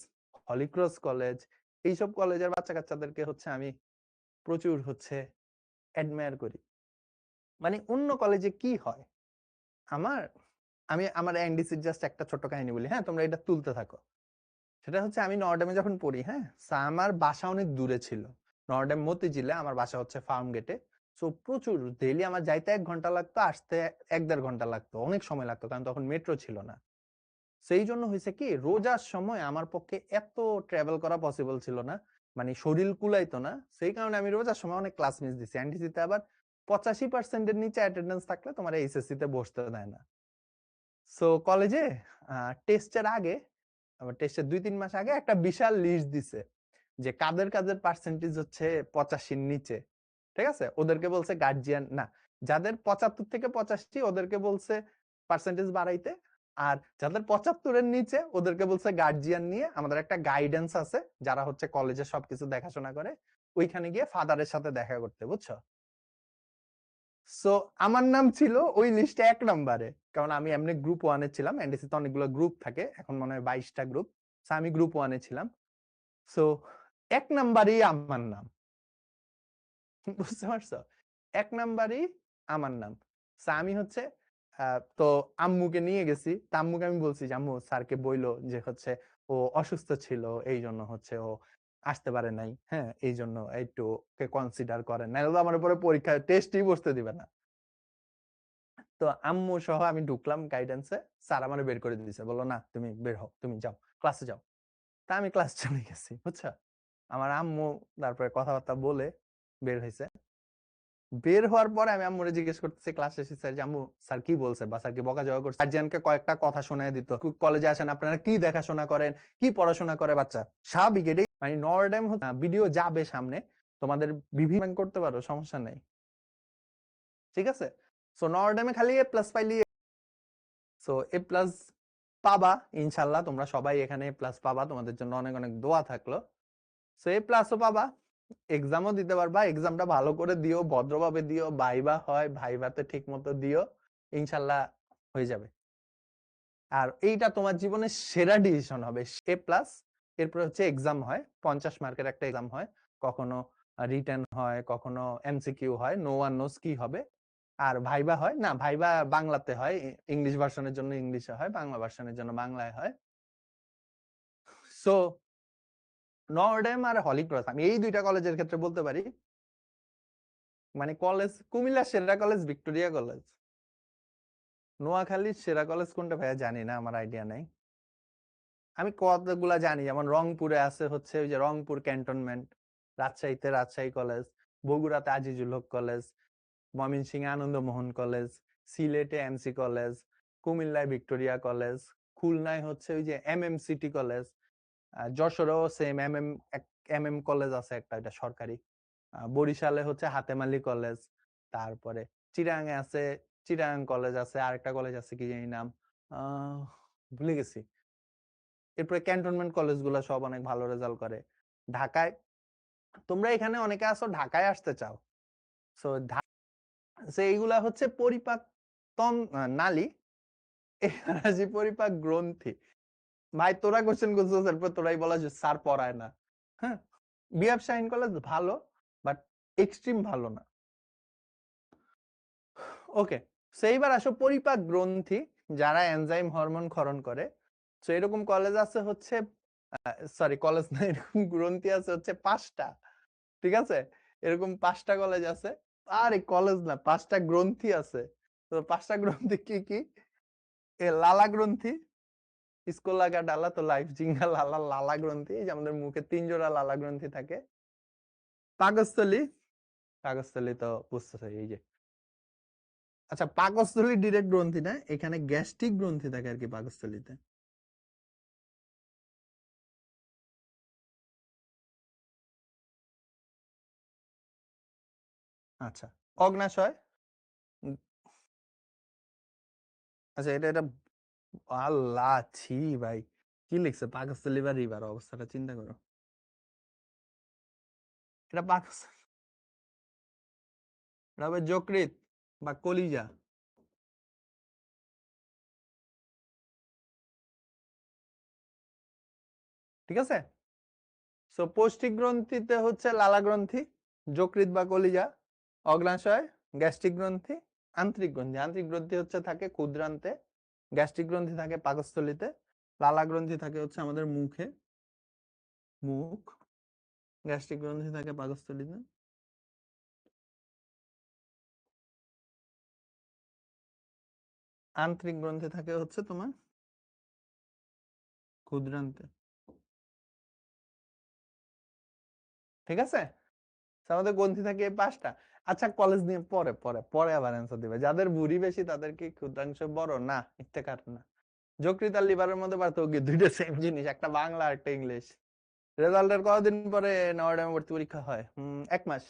Speaker 1: Holy Cross college, এইসব কলেজের বাচ্চা কাচ্চাদেরকে হচ্ছে আমি প্রচুর হচ্ছে অ্যাডমায়ার করি। মানে অন্য কলেজে কি হয় আমার, আমি আমার এনডিসির জাস্ট একটা ছোট্ট কাহিনী বলি, হ্যাঁ, তোমরা এটা তুলতে থাকো। সেটা হচ্ছে আমি নরডামে যখন পড়ি, হ্যাঁ, আমার বাসা অনেক দূরে ছিল, নরডাম মতিঝিলে, আমার বাসা হচ্ছে ফার্ম গেটে। সো প্রচুর ডেইলি আমার যাইতে 1 ঘন্টা লাগতো, আসতে 1-1.5 ঘন্টা লাগতো, অনেক সময় লাগতো, কারণ তখন মেট্রো ছিল না। সেই জন্য হয়েছে কি, রোজার সময় আমার পক্ষে এত ট্রাভেল করা পসিবল ছিল না, মানে শরীর কুলাইতো না। সেই কারণে আমি রোজার সময় অনেক ক্লাস মিস দিছি। এনডিসি তে আবার 85%-এর নিচে অ্যাটেন্ডেন্স থাকলে তোমার এইচএসসি তে বসতে দেয় না। সো কলেজে টেস্টের আগে, আবার টেস্টের 2-3 মাস আগে একটা বিশাল লিস্ট দিছে যে কাদের কাদের পার্সেন্টেজ হচ্ছে 85-র নিচে। ঠিক আছে, ওদেরকে বলছে গার্জিয়ান না, যাদের 75 থেকে 85 ওদেরকে বলছে পার্সেন্টেজ বাড়াইতে, আর যাদের 75-এর নিচে ওদেরকে বলছে গার্জিয়ান নিয়ে আমাদের একটা গাইডেন্স আছে, যারা হচ্ছে কলেজে সবকিছু দেখাশোনা করে, ওইখানে গিয়ে ফাদারের সাথে দেখা করতে, বুঝছো? সো আমার নাম ছিল ওই লিস্টে 1 নম্বরে, কারণ আমি এমনি গ্রুপ 1-এ ছিলাম। এনডিসি তে অনেকগুলো গ্রুপ থাকে, এখন মনে হয় 22টা গ্রুপ। সো আমি গ্রুপ 1-এ ছিলাম। সো 1 নাম্বারই আমার নাম। বুঝতে পারছো? 1 নাম্বারই আমার নাম। সো আমি হচ্ছে তো আম্মুকে নিয়ে গেছি। তা আম্মুকে আমি বলছি যে, আম্মু স্যারকে বইলো যে হচ্ছে ও অসুস্থ ছিল, এই জন্য হচ্ছে ও আসতে পারে নাই। হ্যাঁ, এই জন্য একটু ওকে কনসিডার করেন, নাহলে তো আমার উপরে পরীক্ষায় টেস্টই বসতে দিবে না। তো আম্মু সহ আমি ঢুকলাম গাইডেন্সে, স্যার আমারে বের করে দিয়েছে, বললো না তুমি বের হও, তুমি যাও ক্লাসে যাও। তা আমি ক্লাস চলে গেছি, বুঝছো? আমার আম্মু তারপরে কথাবার্তা বলে বের হয়েছে। বের হওয়ার পরে আমি আম্মুরে জিজ্ঞেস করতেছি ক্লাস শেষে, স্যার যে আম্মু স্যার কি বলছে বা স্যার কি বকাঝকা করছে? গার্জিয়ানকে কয়েকটা কথা শোনায় দিত, কলেজে আসেন আপনারা কি দেখাশোনা করেন, কি পড়াশোনা করে বাচ্চা, স্বাভাবিক এটাই। মানে নরডেম ভিডিও যাবে সামনে, তোমাদের বিভিন্ন করতে পারো, সমস্যা নেই, ঠিক আছে? সো নরডেমে খালি এ প্লাস পাইলি, সো এ প্লাস পাবা ইনশাল্লাহ, তোমরা সবাই এখানে এ প্লাস পাবা, তোমাদের জন্য অনেক অনেক দোয়া থাকলো। সো এ প্লাসও পাবা, এক্সামও দিতে পারবা, এক্সামটা ভালো করে দিও, ভদ্রভাবে দিও, ভাইবা হয় ভাইবাতে ঠিক মতো দিও, ইনশাল্লাহ হয়ে যাবে। আর এইটা তোমার জীবনের সেরা ডিসিশন হবে। এ প্লাস, এরপর হচ্ছে এক্সাম হয়, 50 মার্কের একটা এক্সাম হয়, কখনো রিটেন হয়, কখনো এমসিকিউ হয়, নো ওয়ান নোস কি হবে, আর ভাইবা হয় না, ভাইবা বাংলাতে হয়, ইংলিশ ভার্সনের জন্য ইংলিশে হয়, বাংলা ভার্সনের জন্য বাংলায় হয়। সো নরডেম আর হলিক্রস, আমি এই দুইটা কলেজের ক্ষেত্রে বলতে পারি, মানে কলেজ কুমিল্লার সেরা কলেজ ভিক্টোরিয়া কলেজ, নোয়াখালীর সেরা কলেজ কোনটা ভাইয়া জানি না, আমার আইডিয়া নেই। আমি কতগুলা জানি, যেমন রংপুরে আছে হচ্ছে ওই যে রংপুর ক্যান্টনমেন্ট, রাজশাহীতে রাজশাহী কলেজ, বগুড়াতে আজিজুল হক কলেজ, ময়মনসিংহে আনন্দমোহন কলেজ, সিলেটে এমসি কলেজ, কুমিল্লায় ভিক্টোরিয়া কলেজ, খুলনায় হচ্ছে ওই যে এমএম সিটি কলেজ, যশোরেও সেম এমএম কলেজ আছে একটা, এটা সরকারি, বরিশালে হচ্ছে হাতেম আলী কলেজ, তারপরে চিরাঙে আছে চিরাং কলেজ আছে, আরেকটা কলেজ আছে কি জানি নাম, ভুলে গেছি। এরপরে ক্যান্টনমেন্ট কলেজগুলো সব অনেক ভালো রেজাল্ট করে। ঢাকায়, তোমরা এখানে অনেকে আছো ঢাকায় আসতে চাও, সো এইগুলা হচ্ছে পরিপাক নালী, পরিপাক গ্রন্থি। ভাই তোরা কোশ্চেন করছিস, তারপর তোরাই বলা যে স্যার পড়ায় না। হ্যাঁ, বিএফ শাহিন কলেজ ভালো, বাট এক্সট্রিম ভালো না। ওকে, সেইবার আসো পরিপাক গ্রন্থি, যারা এনজাইম হরমোন ক্ষরণ করে। তো এরকম কলেজ আছে হচ্ছে, সরি কলেজ না, এরকম গ্রন্থি আছে হচ্ছে 5টা, ঠিক আছে? এরকম 5টা কলেজ আছে, আরে কলেজ না, 5টা গ্রন্থি আছে। তো 5টা গ্রন্থি কি কি? এ লালা গ্রন্থি, স্কোলাগা ডালা তো লাইফ জিঙ্গা লালা, লালা গ্রন্থি, এই যে আমাদের মুখে 3 জোড়া লালা গ্রন্থি থাকে। পাকস্থলী, পাকস্থলী তো বুঝতেছে, এই যে, আচ্ছা পাকস্থলী ডিরেক্ট গ্রন্থি না, এখানে গ্যাস্ট্রিক গ্রন্থি থাকে আর কি পাকস্থলীতে। আচ্ছা, অগ্নাশয়, উম, আচ্ছা এটা আল্লাহ ছি ভাই, কি লিখছে পাকস্থলী বা রিভার, অবস্থাটা চিন্তা করো। এটা পাকস্থলী, এটা হবে যকৃৎ বা কলিজা, ঠিক আছে? সো পৌষ্টিক গ্রন্থিতে হচ্ছে লালা গ্রন্থি, যকৃৎ বা কলিজা, অগ্নাশয়, গ্যাস্ট্রিক গ্রন্থি, আন্তরিক গ্রন্থি। আন্তরিক গ্রন্থি হচ্ছে থাকে ক্ষুদ্রান্তে, গ্যাস্ট্রিক গ্রন্থি থাকে পাকস্থলীতে, লালা গ্রন্থি থাকে হচ্ছে আমাদের মুখে, মুখ, গ্যাস্ট্রিক গ্রন্থি থাকে পাকস্থলীতে, আন্তরিক গ্রন্থি থাকে হচ্ছে তোমার ক্ষুদ্রান্তে, ঠিক আছে? আমাদের গ্রন্থি থাকে এই 5টা। আচ্ছা কলেজ নিয়ে পরে পরে পরে আবার অ্যান্সার দিবে, যাদের ভুঁড়ি বেশি তাদের কি ক্ষুদ্রাংশ বড় না, ইত্তেকার না। যকৃৎ আর লিভারের মধ্যে পার্থক্য কি? দুইটা সেম জিনিস, একটা বাংলা একটা ইংলিশ। রেজাল্টের কতদিন পরে নওয়াডামে ভর্তি পরীক্ষা হয়? 1 মাস।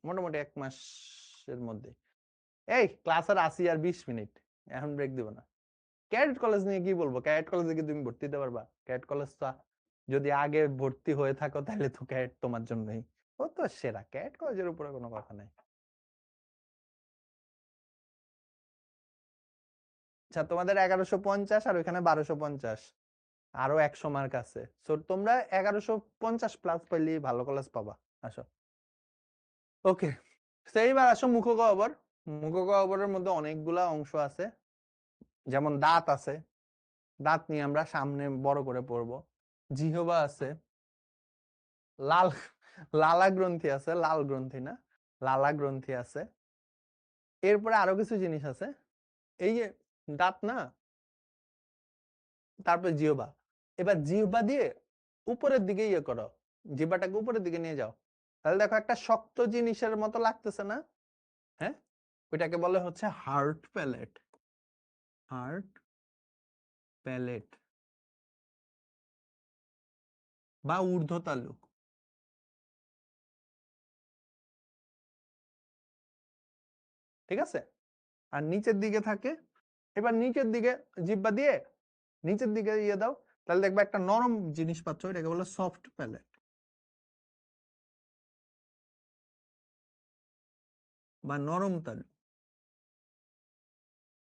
Speaker 1: মোটামুটি 1 মাসের মধ্যে। এই ক্লাসের 80 আর 20 মিনিট, এখন ব্রেক দিব না। ক্যাডেট কলেজ নিয়ে কি বলবো? ক্যাডেট কলেজে কি তুমি ভর্তি হতে পারবা? ক্যাডেট কলেজ তো যদি আগে ভর্তি হয়ে থাকো তাহলে তো ক্যাডেট তোমার জন্যই, ও তো সেরা, ক্যাডেট কলেজের উপরে কোনো কথা নাই। আচ্ছা, তোমাদের 1150 আর ওইখানে 1250, আরো 100 মার্ক আছে। সো তোমরা 1150 প্লাস পাইলেই ভালো কলেজ পাবা। আসো। ওকে, সেইবার আসো মুখ গহ্বর। মুখ গহ্বরের মধ্যে অনেকগুলা অংশ আছে, যেমন দাঁত আছে, দাঁত নিয়ে আমরা সামনে বড় করে পড়বো। জিহ্বা আছে, লাল লালা গ্রন্থি আছে, লাল গ্রন্থি না, লালা গ্রন্থি আছে। এরপরে আরো কিছু জিনিস আছে, এই যে দাঁত না, তারপরে জিহ্বা। এবার জিহ্বা দিয়ে উপরের দিকে ইয়ে করো, জিহ্বাটাকে উপরের দিকে নিয়ে যাও, তাহলে দেখো একটা শক্ত জিনিসের মতো লাগতেছে না? হ্যাঁ, ওইটাকে বলে হচ্ছে হার্ট প্যালেট। হার্ট প্যালেট বা ঊর্ধ্বতালু। ঠিক আছে, আর নিচের দিকে থাকে, এবার নিচের দিকে জিহ্বা দিয়ে নিচের দিকে ইয়ে দাও, তাহলে দেখবে একটা নরম জিনিস পাচ্ছ, এটাকে বলে সফট প্যালেট বা নরম তালু।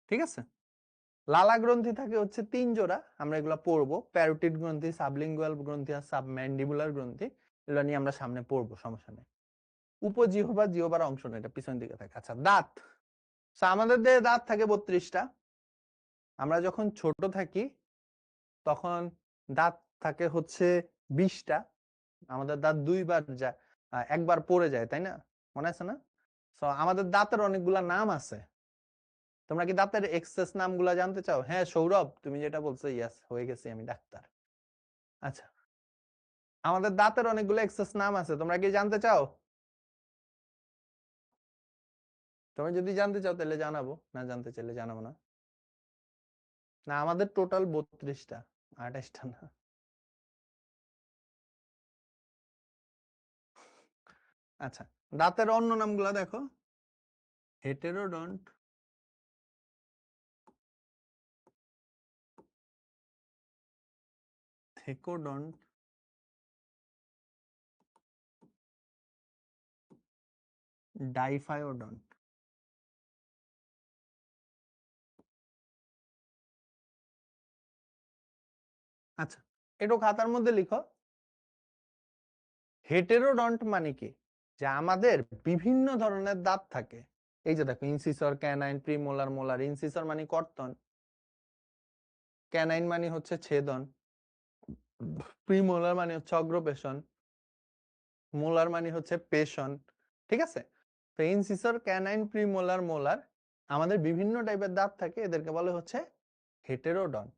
Speaker 1: ঠিক আছে, লালা গ্রন্থি থাকে হচ্ছে 3 জোড়া, আমরা এগুলো পড়বো। প্যারোটিড গ্রন্থি, সাবলিঙ্গুয়াল গ্রন্থি আর সাবম্যান্ডিবুলার গ্রন্থি, এগুলো নিয়ে আমরা সামনে পড়বো, সমস্যা নেই। উপজিহ্বা, জিহ্বার অংশ না, এটা পিছন দিকে থাকে। আচ্ছা, দাঁত। আমাদের দেহে দাঁত থাকে 32টা। আমরা যখন ছোট থাকি তখন দাঁত থাকে হচ্ছে 20টা। আমাদের দাঁত দুইবার যায়, একবার পড়ে যায়, তাই না? মনে আছে না? তো আমাদের দাঁতের অনেকগুলা নাম আছে। তোমরা কি দাঁতের এক্সেস নামগুলা জানতে চাও? হ্যাঁ সৌরভ, তুমি যেটা বলছো, ইয়াস, হয়ে গেছি আমি ডাক্তার। আচ্ছা, আমাদের দাঁতের অনেকগুলো এক্সেস নাম আছে, তোমরা কি জানতে চাও? তুমি যদি জানতে চাও তাহলে জানাবো, না জানতে চাইলে জানাবো না। না, আমাদের টোটাল 32টা, 28টা না। আচ্ছা, দাঁতের অন্য নামগুলা দেখো। হেটেরোডন্ট, থেকোডন্ট, ডাইফায়োডন্ট। আচ্ছা, একটু খাতার মধ্যে লিখো, হেটেরোডন্ট মানে কি? যে আমাদের বিভিন্ন ধরনের দাঁত থাকে। এই যে দেখো, incisor, canine, premolar, molar. Incisor মানে কর্তন, ক্যানাইন মানে হচ্ছে ছেদন, প্রিমোলার মানে হচ্ছে অগ্রপেশন, মোলার মানে হচ্ছে পেশন। ঠিক আছে, তো ইনসিসর, ক্যানাইন, প্রিমোলার, মোলার, আমাদের বিভিন্ন টাইপের দাঁত থাকে, এদেরকে বলে হচ্ছে হেটেরোডন্ট।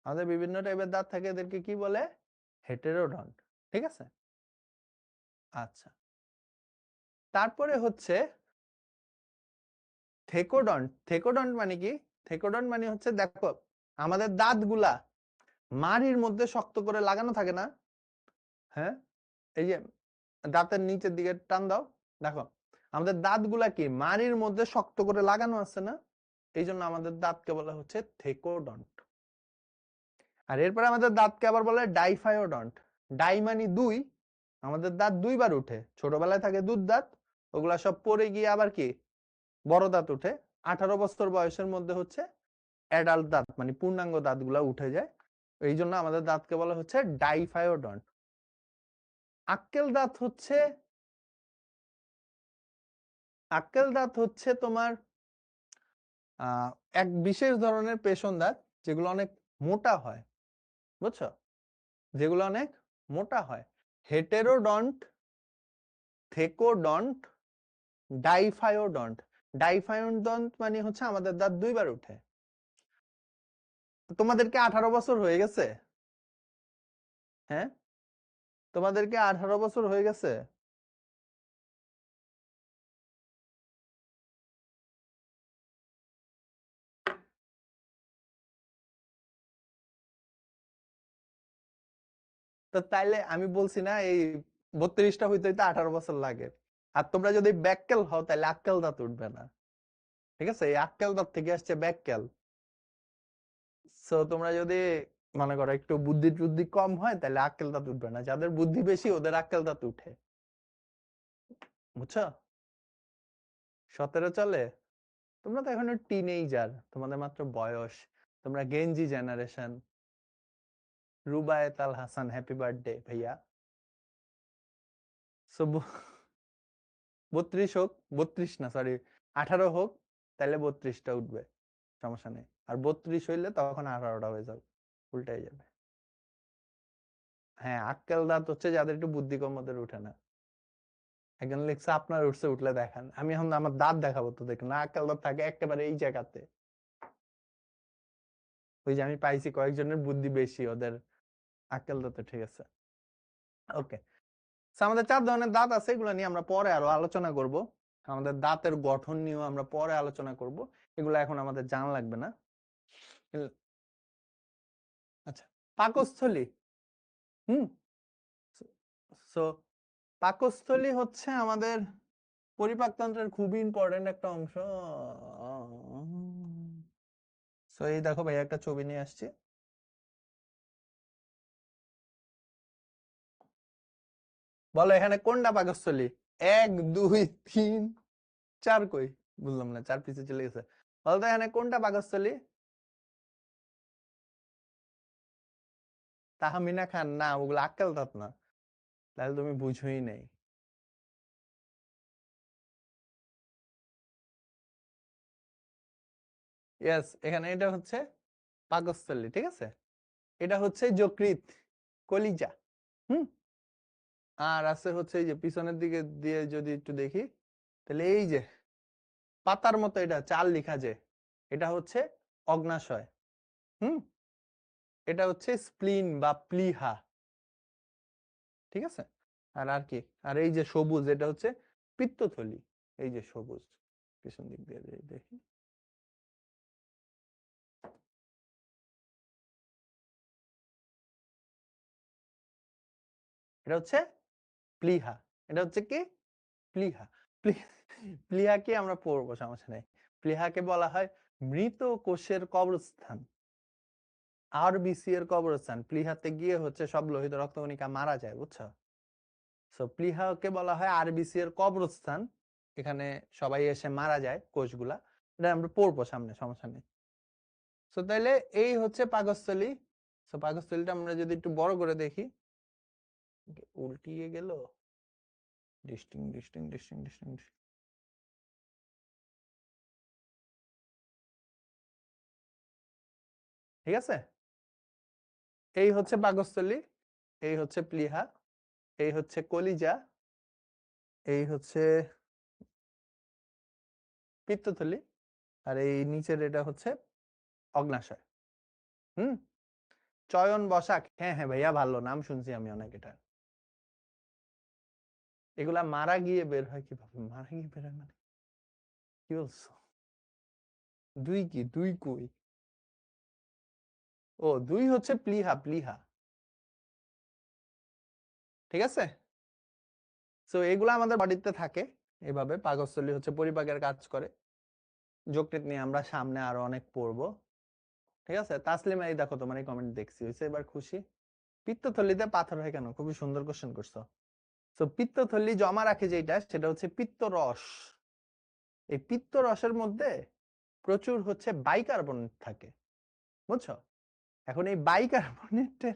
Speaker 1: আমাদের বিভিন্ন টাইপের দাঁত থাকে, এদেরকে কি বলে? হেটেরোডন্ট। ঠিক আছে, আচ্ছা। তারপরে হচ্ছে থেকোডন্ট। থেকোডন্ট মানে কি? থেকোডন্ট মানে হচ্ছে, দেখো আমাদের দাঁতগুলা মাড়ির মধ্যে শক্ত করে লাগানো থাকে না? হ্যাঁ, এই যে দাঁতের নিচের দিকে টান দাও, দেখো আমাদের দাঁতগুলা কি মাড়ির মধ্যে শক্ত করে লাগানো আছে না? এই জন্য আমাদের দাঁতকে বলা হচ্ছে থেকোডন্ট। আর এরপরে আমাদের দাঁতকে আবার বলে ডাইফায়োডন্ট। ডাই মানে 2, আমাদের দাঁত 2বার উঠে। ছোটবেলায় থাকে দুধ দাঁত, ওগুলা সব পরে গিয়ে আবার কি বড় দাঁত উঠে। 18 বছর বয়সের মধ্যে হচ্ছে অ্যাডাল্ট দাঁত, মানে পূর্ণাঙ্গ দাঁতগুলা উঠে যায়। এই জন্য আমাদের দাঁতকে বলা হচ্ছে ডাইফায়োডন্ট। আক্কেল দাঁত হচ্ছে, আক্কেল দাঁত হচ্ছে তোমার এক বিশেষ ধরনের পেশন দাঁত, যেগুলো অনেক মোটা হয়, বুঝছো? যেগুলো অনেক মোটা হয়। হেটেরোডন্ট, থেকোডন্ট, ডাইফায়োডন্ট। ডাইফায়োডন্ট মানে হচ্ছে আমাদের দাঁত 2বার উঠে। তোমাদেরকে 18 বছর হয়ে গেছে? হ্যাঁ, তোমাদেরকে 18 বছর হয়ে গেছে? তো তাইলে আমি বলছি না, এই 32টা হইতে হইতে 18 বছর লাগে। আর তোমরা যদি ব্যাককেল হও তাহলে আক্কেল দাঁত উঠবে না, ঠিক আছে? এই আক্কেল দাঁত থেকে আসছে ব্যাককেল। সো তোমরা যদি মনে করো একটু বুদ্ধি টুদ্ধি কম হয় তাহলে আক্কেল দাঁত উঠবে না, যাদের বুদ্ধি বেশি ওদের আক্কেল দাঁত উঠে, বুঝছো? 17 চলে? তোমরা তো এখন টিনেজার, তোমাদের মাত্র বয়স, তোমরা গেঞ্জি generation. Rubayet Al Hasan, happy birthday ভাইয়া। সো 32 হোক, 32 না সরি 18 হোক, তাহলে 32টা উঠবে, সমস্যা নেই। আর 32 হইলে তখন 18টা হয়ে যাবে, উল্টাই যাবে। হ্যাঁ, আক্কেল দাঁত হচ্ছে যাদের একটু বুদ্ধি কম ওদের উঠে না। একজন লিখছে আপনার উঠছে, উঠলে দেখান। আমি এখন আমার দাঁত দেখাবো তো, দেখুন না, আক্কেল দাঁত থাকে একেবারে এই জায়গাতে। ওই যে আমি পাইছি কয়েকজনের বুদ্ধি বেশি, ওদের আক্কেল দাঁত ঠিক আছে। ওকে, আমাদের 4 ধরনের দাঁত আছে, এগুলো নিয়ে আমরা পরে আরো আলোচনা করব। আমাদের দাঁতের গঠন নিয়েও আমরা পরে আলোচনা করব, এগুলো এখন আমাদের জানা লাগবে না। আচ্ছা, পাকস্থলী। হুম। সো পাকস্থলী হচ্ছে আমাদের পরিপাকতন্ত্রের খুবই ইম্পর্টেন্ট একটা অংশ। সো এই দেখো ভাই, একটা ছবি নিয়ে আসছি। বলো এখানে কোনটা পাকস্থলী? 1 2 3 4 কই? বুঝলাম না, 4 পিছে চলে গেছে। বলতো এখানে কোনটা পাকস্থলী? তাহমিনা খান না, ওগুলো আক্কেল দাঁত না, তাহলে তুমি বুঝোই নাই। ইয়েস, এখানে এটা হচ্ছে পাকস্থলী, ঠিক আছে? এটা হচ্ছে যকৃৎ, কলিজা। হুম। আর আছে হচ্ছে এই যে পিছনের দিকে দিয়ে যদি একটু দেখি, তাহলে এই যে পাতার মতো এটা চাল লিখা, যে এটা হচ্ছে অগ্নাশয়। হুম। এটা হচ্ছে স্প্লিন বা প্লিহা, ঠিক আছে? আর আর কি, আর এই যে সবুজ এটা হচ্ছে পিত্তথলি, এই যে সবুজ পিছন দিক দিয়ে দেখি, এটা হচ্ছে প্লিহা। এটা হচ্ছে কি? প্লিহা। প্লিহাকে আমরা পড়বো, সমস্যা নেই। প্লিহাকে বলা হয় মৃত কোষের কবরস্থান, আরবিসি এর কবরস্থান। প্লিহাতে গিয়ে হচ্ছে সব লোহিত রক্তকণিকা মারা যায়, বুঝছো? সো প্লিহাকে বলা হয় আরবিসি এর কবরস্থান, এখানে সবাই এসে মারা যায় কোষগুলা। এটা আমরা পড়বো সামনে, সমস্যা নেই। সো তাইলে এই হচ্ছে পাকস্থলী। সো পাকস্থলীটা আমরা যদি একটু বড় করে দেখি, উল্টিয়ে গেল, ডিস্টিং ডিস্টিং ডিস্টিং ডিস্টিং, ঠিক আছে? এই হচ্ছে পাকস্থলী, এই হচ্ছে প্লিহা, এই হচ্ছে কলিজা, এই হচ্ছে পিত্তথলি, আর এই নিচের এটা হচ্ছে অগ্নাশয়। হুম। চয়ন বসাক, হ্যাঁ হ্যাঁ ভাইয়া, ভালো নাম শুনছি আমি অনেক। এটা এগুলা মারা গিয়ে বের হয় কিভাবে? মারা গিয়ে বের হয় মানে কি বলছো? দুই কি, দুই কই? ও, দুই হচ্ছে প্লিহা, প্লিহা, ঠিক আছে? তো এগুলো আমাদের বডিতে থাকে এভাবে। পাকস্থলী হচ্ছে পরিপাকের কাজ করে। যকৃৎ নিয়ে আমরা সামনে আরো অনেক পড়বো, ঠিক আছে? তাসলিমা, এই দেখো তোমার এই কমেন্ট দেখছি, হয়েছে এবার খুশি। পিত্তথলিতে পাথর হয় কেন? খুবই সুন্দর কোশ্চেন করছো। তো পিত্তথলি জমা রাখে যেটা, সেটা হচ্ছে পিত্তরস। এই পিত্তরসের মধ্যে প্রচুর হচ্ছে বাইকার্বনেট থাকে, বুঝছো? এখন এই বাইকার্বনেটের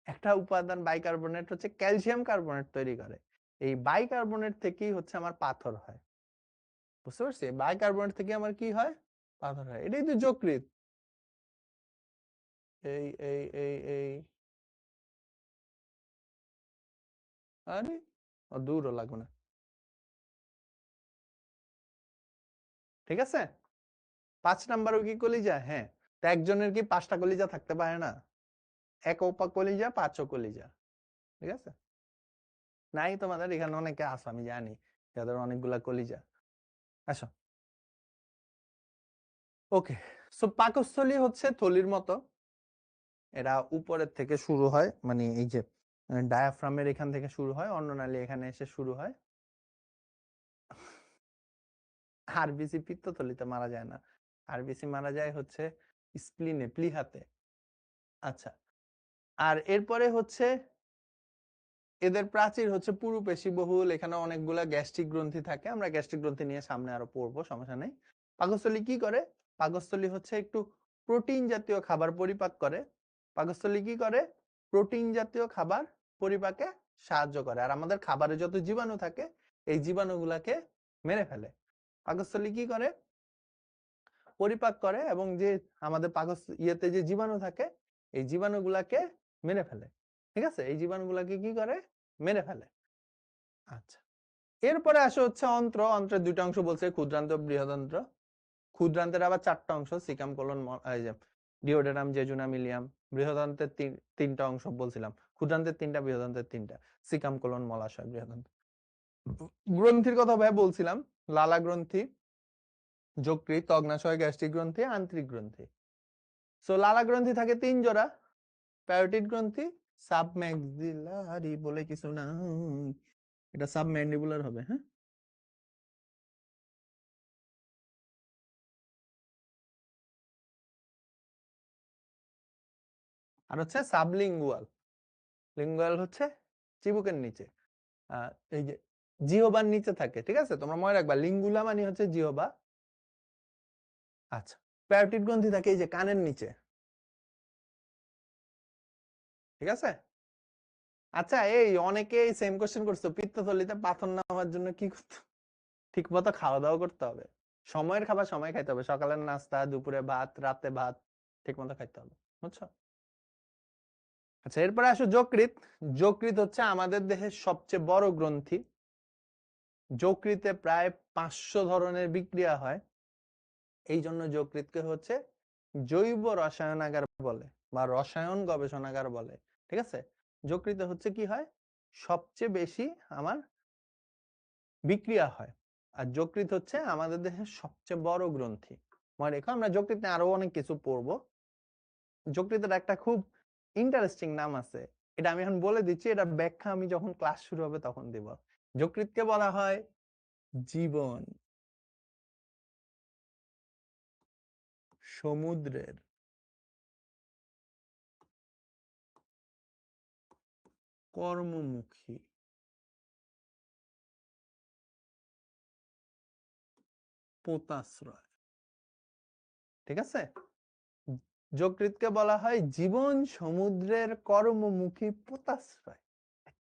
Speaker 1: একটা উপাদান, বাইকার্বনেট হচ্ছে ক্যালসিয়াম কার্বনেট তৈরি করে। এই বাইকার্বনেট থেকেই হচ্ছে আমার পাথর হয়, বুঝতে পারছি? বাইকার্বনেট থেকে আমার কি হয়? পাথর হয়। এটাই তো যকৃৎ। এই আরে দূরও লাগবে না, ঠিক আছে? 5 নাম্বারও কি কলিজা? হ্যাঁ। তা একজনের কি 5টা কলিজা থাকতে পারে না? এক ওপা কলিজা, 5ও কলিজা, ঠিক আছে? নাই, তোমাদের এখানে অনেকে আছে আমি জানি, যাদের অনেকগুলা কলিজা। আসো, ওকে। সো পাকস্থলী হচ্ছে থলির মতো, এরা উপরের থেকে শুরু হয়, মানে এই যে ডায়াফ্রামের এখান থেকে শুরু হয়, অন্ননালী এখানে এসে শুরু হয়। আরবিসি পিত্তথলিতে মারা যায় না, আরবিসি মারা যায় হচ্ছে স্প্লিনে, প্লিহাতে। আচ্ছা, আর এরপরে হচ্ছে এদের প্রাচীর হচ্ছে পুরু পেশিবহুল, এখানে অনেকগুলা গ্যাস্ট্রিক গ্রন্থি থাকে, আমরা গ্যাস্ট্রিক গ্রন্থি নিয়ে সামনে আরো পড়বো, সমস্যা নেই। পাকস্থলী কি করে? পাকস্থলী হচ্ছে একটু প্রোটিন জাতীয় খাবার পরিপাক করে। পাকস্থলী কি করে? প্রোটিন জাতীয় খাবার পরিপাকে সাহায্য করে, আর আমাদের খাবারে যত জীবাণু থাকে এই জীবাণুগুলাকে মেরে ফেলে। পাকস্থলী কি করে? পরিপাক করে, এবং যে আমাদের ইয়েতে যে জীবাণু থাকে এই জীবাণুগুলাকে মেরে ফেলে। ঠিক আছে, এই জীবাণুগুলাকে কি করে? মেরে ফেলে। আচ্ছা, এরপরে আসে হচ্ছে অন্ত্র। অন্ত্রের দুইটা অংশ বলছে, ক্ষুদ্রান্ত, বৃহদান্ত্র। ক্ষুদ্রান্তের আবার চারটা অংশ, সিকাম, কোলন, এই যে ডিওডেনাম, জেজুনাম, ইলিয়াম। বৃহদান্তের তিনটা অংশ বলছিলাম, ক্ষুদ্রান্তের তিনটা, বৃহদান্তের তিনটা, সিকাম, কোলন, মলাশয়, বৃহদান্ত। গ্রন্থির কথা ভাই বলছিলাম, লালা গ্রন্থি, যকৃৎ, অগ্নাশয়, গ্যাস্ট্রিক গ্রন্থি, আন্তরিক গ্রন্থি। সো লালা গ্রন্থি থাকে 3 জোড়া, প্যারোটিড গ্রন্থি, সাবম্যাক্সিলারি বলে কিছু না, এটা সাবম্যান্ডিবুলার হবে, হ্যাঁ। আর হচ্ছে সাবলিঙ্গুয়াল। লিঙ্গুয়াল হচ্ছে চিবুকের নিচে, এই যে জিহ্বার নিচে থাকে, ঠিক আছে, তোমরা মনে রাখবা লিঙ্গুলা মানে হচ্ছে জিহ্বা। আচ্ছা, প্যারোটিড গ্রন্থি থাকে এই যে কানের নিচে, ঠিক আছে। আচ্ছা, এই অনেকে সেম কোশ্চেন করছো, পিত্তথলিতে পাথর না হওয়ার জন্য কি করতে? ঠিক মতো খাওয়া দাওয়া করতে হবে, সময়ের খাবার সময় খাইতে হবে, সকালের নাস্তা, দুপুরে ভাত, রাতে ভাত, ঠিক মতো খাইতে হবে, বুঝছো? আচ্ছা, এরপরে আসো যকৃৎ। যকৃৎ হচ্ছে আমাদের দেহের সবচেয়ে বড় গ্রন্থি। যকৃতে প্রায় 500 ধরনের বিক্রিয়া হয়, এই জন্য যকৃতকে হচ্ছে জৈব রসায়নাগার বলে বা রসায়ন গবেষণাগার বলে, ঠিক আছে। যকৃতে হচ্ছে কি হয়? সবচেয়ে বেশি আমার বিক্রিয়া হয়, আর যকৃৎ হচ্ছে আমাদের দেহের সবচেয়ে বড় গ্রন্থি। মনে রেখো, আমরা যকৃতে আরো অনেক কিছু পড়বো। যকৃতের একটা খুব ইন্টারেস্টিং নাম আছে, এটা আমি এখন বলে দিচ্ছি, এটা ব্যাখ্যা আমি যখন ক্লাস শুরু হবে তখন দিব। যকৃতকে বলা হয় জীবন সমুদ্রের কর্মমুখী পোতাশ্রয়, ঠিক আছে। যকৃতকে বলা হয় জীবন সমুদ্রের কর্মমুখী পোতাশ্রয়।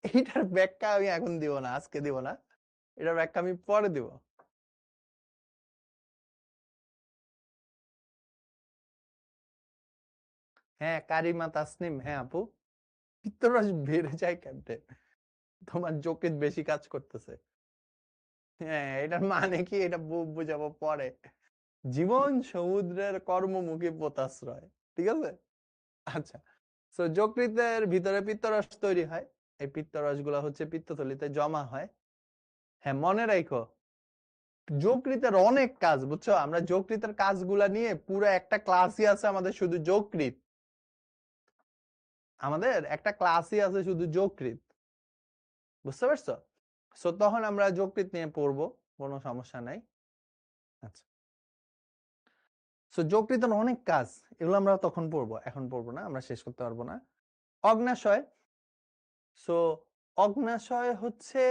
Speaker 1: এইটার ব্যাখ্যা আমি এখন দিব না, আজকে দিব না, এটার ব্যাখ্যা আমি পরে দিব। হ্যাঁ, কারিমা তাসনিম, হ্যাঁ আপু, পিত্তরস বেড়ে যায় কেমনে? তোমার যকৃৎ বেশি কাজ করতেছে। হ্যাঁ, এটার মানে কি এটা বুঝাবো পরে। জীবন সমুদ্রের কর্মমুখী পোতাশ্রয়, ঠিক আছে। আচ্ছা, তো যকৃতের ভিতরে পিত্তরস তৈরি হয়, এই পিত্তরস গুলা হচ্ছে পিত্তথলিতে জমা হয়। হ্যাঁ, মনে রাখো, যকৃতের অনেক কাজ, বুঝছো, আমরা যকৃতের কাজগুলা নিয়ে পুরো একটা ক্লাসই আছে আমাদের শুধু যকৃৎ, আমাদের একটা ক্লাসই আছে শুধু যকৃৎ, বুঝতে পারছো? সো তখন আমরা যকৃৎ নিয়ে পড়বো, কোনো সমস্যা নাই। আচ্ছা, সো যকৃতের অনেক কাজ, এগুলো আমরা তখন পড়বো, এখন পড়বো না, আমরা শেষ করতে পারবো না। অগ্নাশয়। সো অগ্নাশয় হচ্ছে